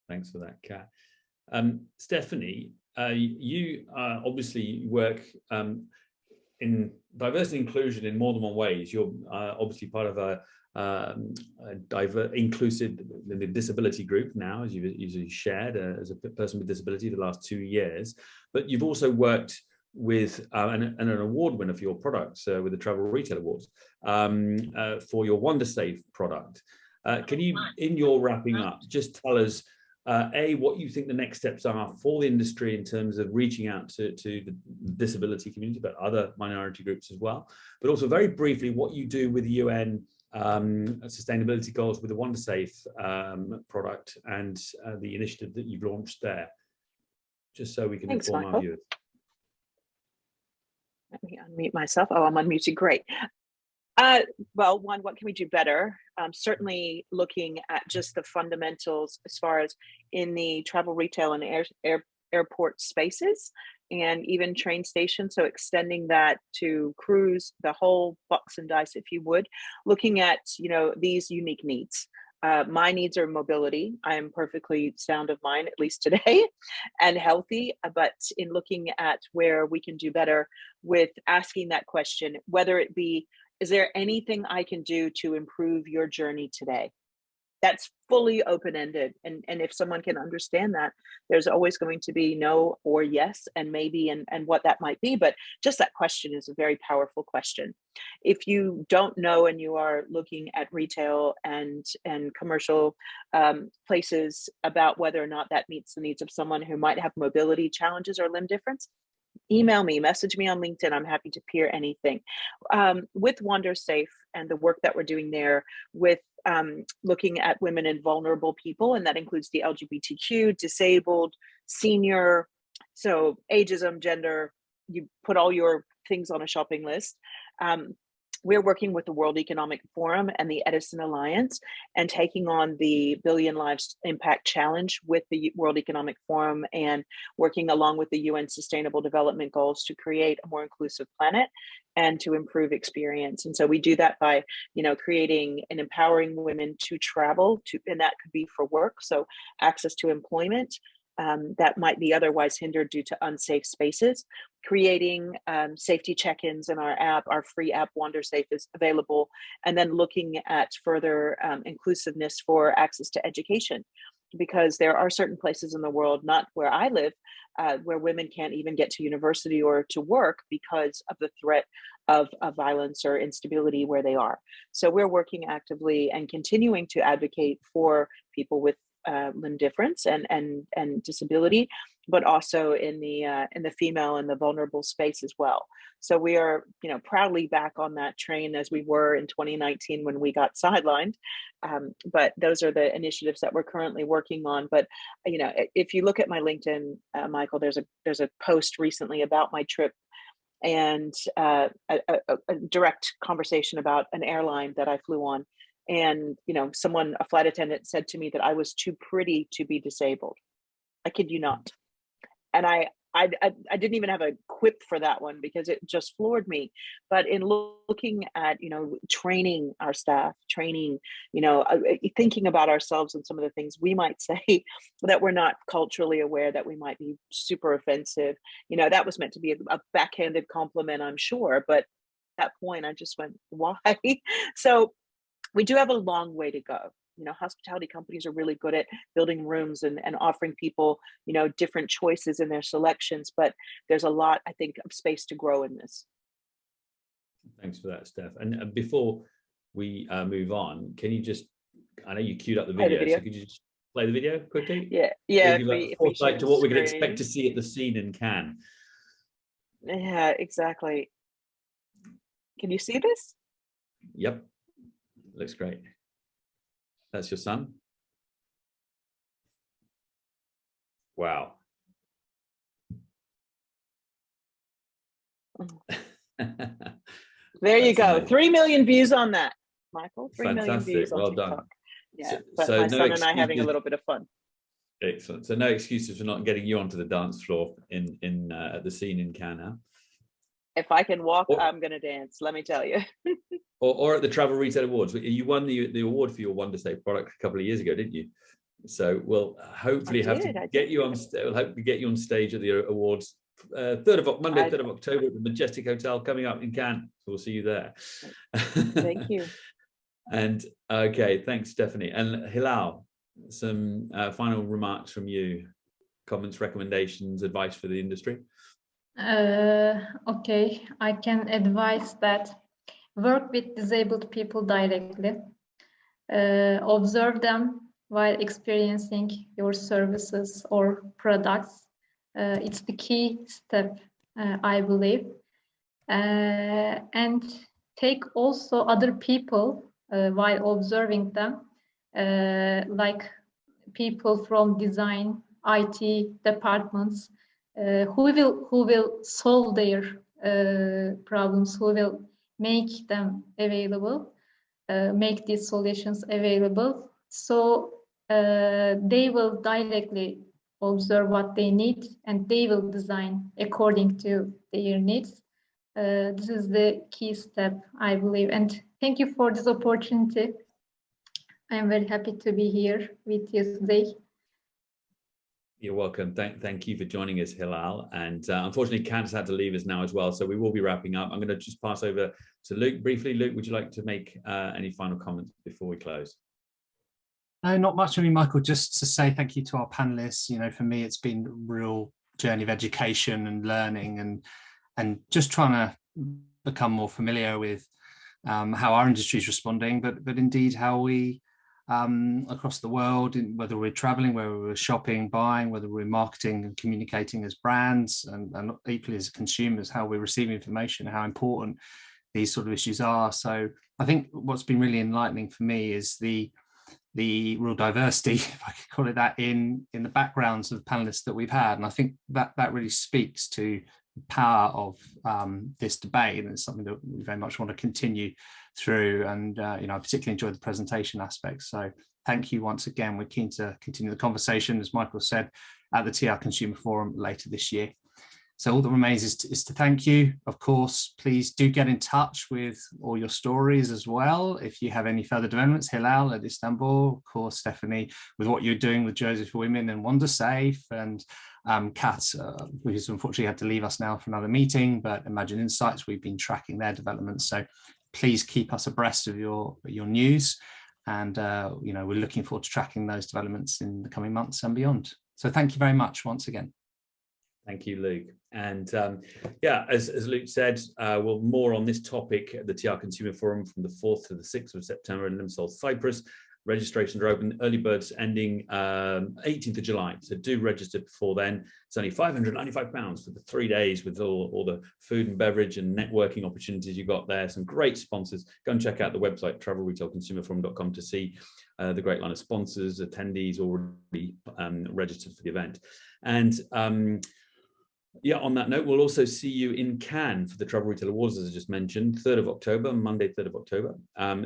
Thanks for that, Kat. Stephanie, you obviously work in diversity and inclusion in more than one ways. You're obviously part of a inclusive the disability group now, as you shared, as a person with disability the last 2 years. But you've also worked with an award winner for your products with the Travel Retail Awards for your WonderSafe product. Can you, in your wrapping up, just tell us what you think the next steps are for the industry in terms of reaching out to the disability community, but other minority groups as well, but also very briefly what you do with the UN sustainability goals with the WonderSafe product and the initiative that you've launched there, just so we can inform our viewers. Let me unmute myself. Oh, I'm unmuted. Great. Well, one, what can we do better? Certainly looking at just the fundamentals as far as in the travel, retail, and airport spaces, and even train stations. So extending that to cruise, the whole box and dice, if you would, looking at, these unique needs. My needs are mobility. I am perfectly sound of mind, at least today, and healthy. But in looking at where we can do better with asking that question, whether it be, is there anything I can do to improve your journey today? That's fully open-ended. And if someone can understand that, there's always going to be no or yes and maybe and what that might be. But just that question is a very powerful question. If you don't know and you are looking at retail and commercial places about whether or not that meets the needs of someone who might have mobility challenges or limb difference, email me, message me on LinkedIn. I'm happy to peer anything. With WonderSafe and the work that we're doing there with looking at women and vulnerable people, and that includes the LGBTQ, disabled, senior, so ageism, gender, you put all your things on a shopping list. We're working with the World Economic Forum and the Edison Alliance and taking on the Billion Lives Impact Challenge with the World Economic Forum and working along with the UN Sustainable Development Goals to create a more inclusive planet and to improve experience. And so we do that by, creating and empowering women to travel and that could be for work. So access to employment that might be otherwise hindered due to unsafe spaces. Creating safety check-ins in our app, our free app WonderSafe is available, and then looking at further inclusiveness for access to education, because there are certain places in the world, not where I live, where women can't even get to university or to work because of the threat of violence or instability where they are. So we're working actively and continuing to advocate for people with limb difference and disability, but also in the female and the vulnerable space as well. So we are, proudly back on that train as we were in 2019 when we got sidelined. But those are the initiatives that we're currently working on. But if you look at my LinkedIn, Michael, there's a post recently about my trip and a direct conversation about an airline that I flew on. And, a flight attendant said to me that I was too pretty to be disabled. I kid you not. And I didn't even have a quip for that one because it just floored me. But in looking at, training our staff, thinking about ourselves and some of the things we might say that we're not culturally aware that we might be super offensive, that was meant to be a backhanded compliment, I'm sure. But at that point, I just went, why? So we do have a long way to go. hospitality companies are really good at building rooms and offering people, different choices in their selections, but there's a lot, I think, of space to grow in this. Thanks for that, Steph. And before we move on, can you just, I know you queued up the video, so could you just play the video quickly? Yeah. If we share to what we can expect to see at the scene in Cannes. Yeah, exactly. Can you see this? Yep, looks great. That's your son? Wow. There you go. Amazing. 3 million views on that, Michael. 3 million views on TikTok. Done. Yeah, but my son and I having a little bit of fun. Excellent. So no excuses for not getting you onto the dance floor in at the scene in Cannes. Huh? If I can walk, I'm going to dance. Let me tell you. or at the Travel Retail Awards. You won the award for your Wonder Safe product a couple of years ago, didn't you? So we'll hopefully get you on stage at the awards. Monday, 3rd of October at the Majestic Hotel coming up in Cannes. So we'll see you there. Thank you. And okay, thanks, Stephanie. And Hilal, some final remarks from you, comments, recommendations, advice for the industry. Okay, I can advise that work with disabled people directly, observe them while experiencing your services or products. It's the key step, I believe, and take also other people while observing them, like people from design, IT departments, who will solve their problems, who will make them available, make these solutions available. So they will directly observe what they need and they will design according to their needs. This is the key step, I believe. And thank you for this opportunity. I am very happy to be here with you today. You're welcome. Thank you for joining us, Hilal. And unfortunately, Can's had to leave us now as well, so we will be wrapping up. I'm going to just pass over to Luke briefly. Luke, would you like to make any final comments before we close? No, not much from me, Michael. Just to say thank you to our panelists. For me, it's been a real journey of education and learning, and just trying to become more familiar with how our industry is responding, but indeed how we across the world, whether we're traveling, whether we're shopping, buying, whether we're marketing and communicating as brands, and equally as consumers, how we're receiving information, how important these sort of issues are. So I think what's been really enlightening for me is the real diversity, if I could call it that, in the backgrounds of the panelists that we've had. And I think that really speaks to the power of this debate, and it's something that we very much want to continue through. And I particularly enjoyed the presentation aspects. So thank you once again. We're keen to continue the conversation, as Michael said, at the TR Consumer Forum later this year. So all that remains is to thank you. Of course, please do get in touch with all your stories as well. If you have any further developments, Hilal at Istanbul, of course, Stephanie, with what you're doing with Jersey for Women and Wonder Safe, and Kat, who's unfortunately had to leave us now for another meeting, but Imagine Insights, we've been tracking their developments. So please keep us abreast of your news. And, we're looking forward to tracking those developments in the coming months and beyond. So thank you very much once again. Thank you, Luke. And as Luke said, we'll more on this topic at the TR Consumer Forum from the 4th to the 6th of September in Limassol, Cyprus. Registrations are open, early birds ending 18th of July. So do register before then. It's only £595 for the 3 days with all the food and beverage and networking opportunities you got there. Some great sponsors. Go and check out the website, travelretailconsumerforum.com, to see the great line of sponsors, attendees already registered for the event. And on that note, we'll also see you in Cannes for the Travel Retail Awards, as I just mentioned, 3rd of October, Monday, 3rd of October.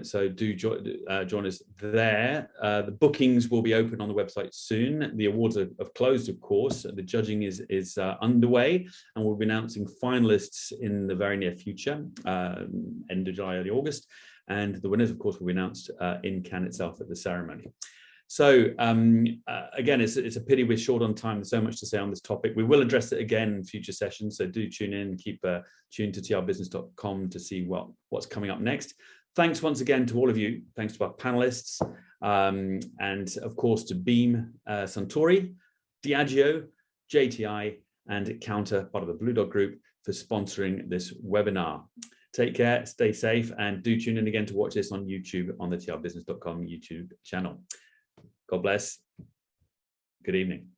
So do join us there. The bookings will be open on the website soon. The awards have closed, of course. The judging is underway, and we'll be announcing finalists in the very near future, end of July, early August. And the winners, of course, will be announced in Cannes itself at the ceremony. So again, it's a pity we're short on time. There's so much to say on this topic. We will address it again in future sessions. So do tune in, keep tuned to trbusiness.com to see what's coming up next. Thanks once again to all of you. Thanks to our panelists. and of course to Beam Suntory, Diageo, JTI, and Counter, part of the Blue Dog Group, for sponsoring this webinar. Take care, stay safe, and do tune in again to watch this on YouTube on the TRBusiness.com YouTube channel. God bless. Good evening.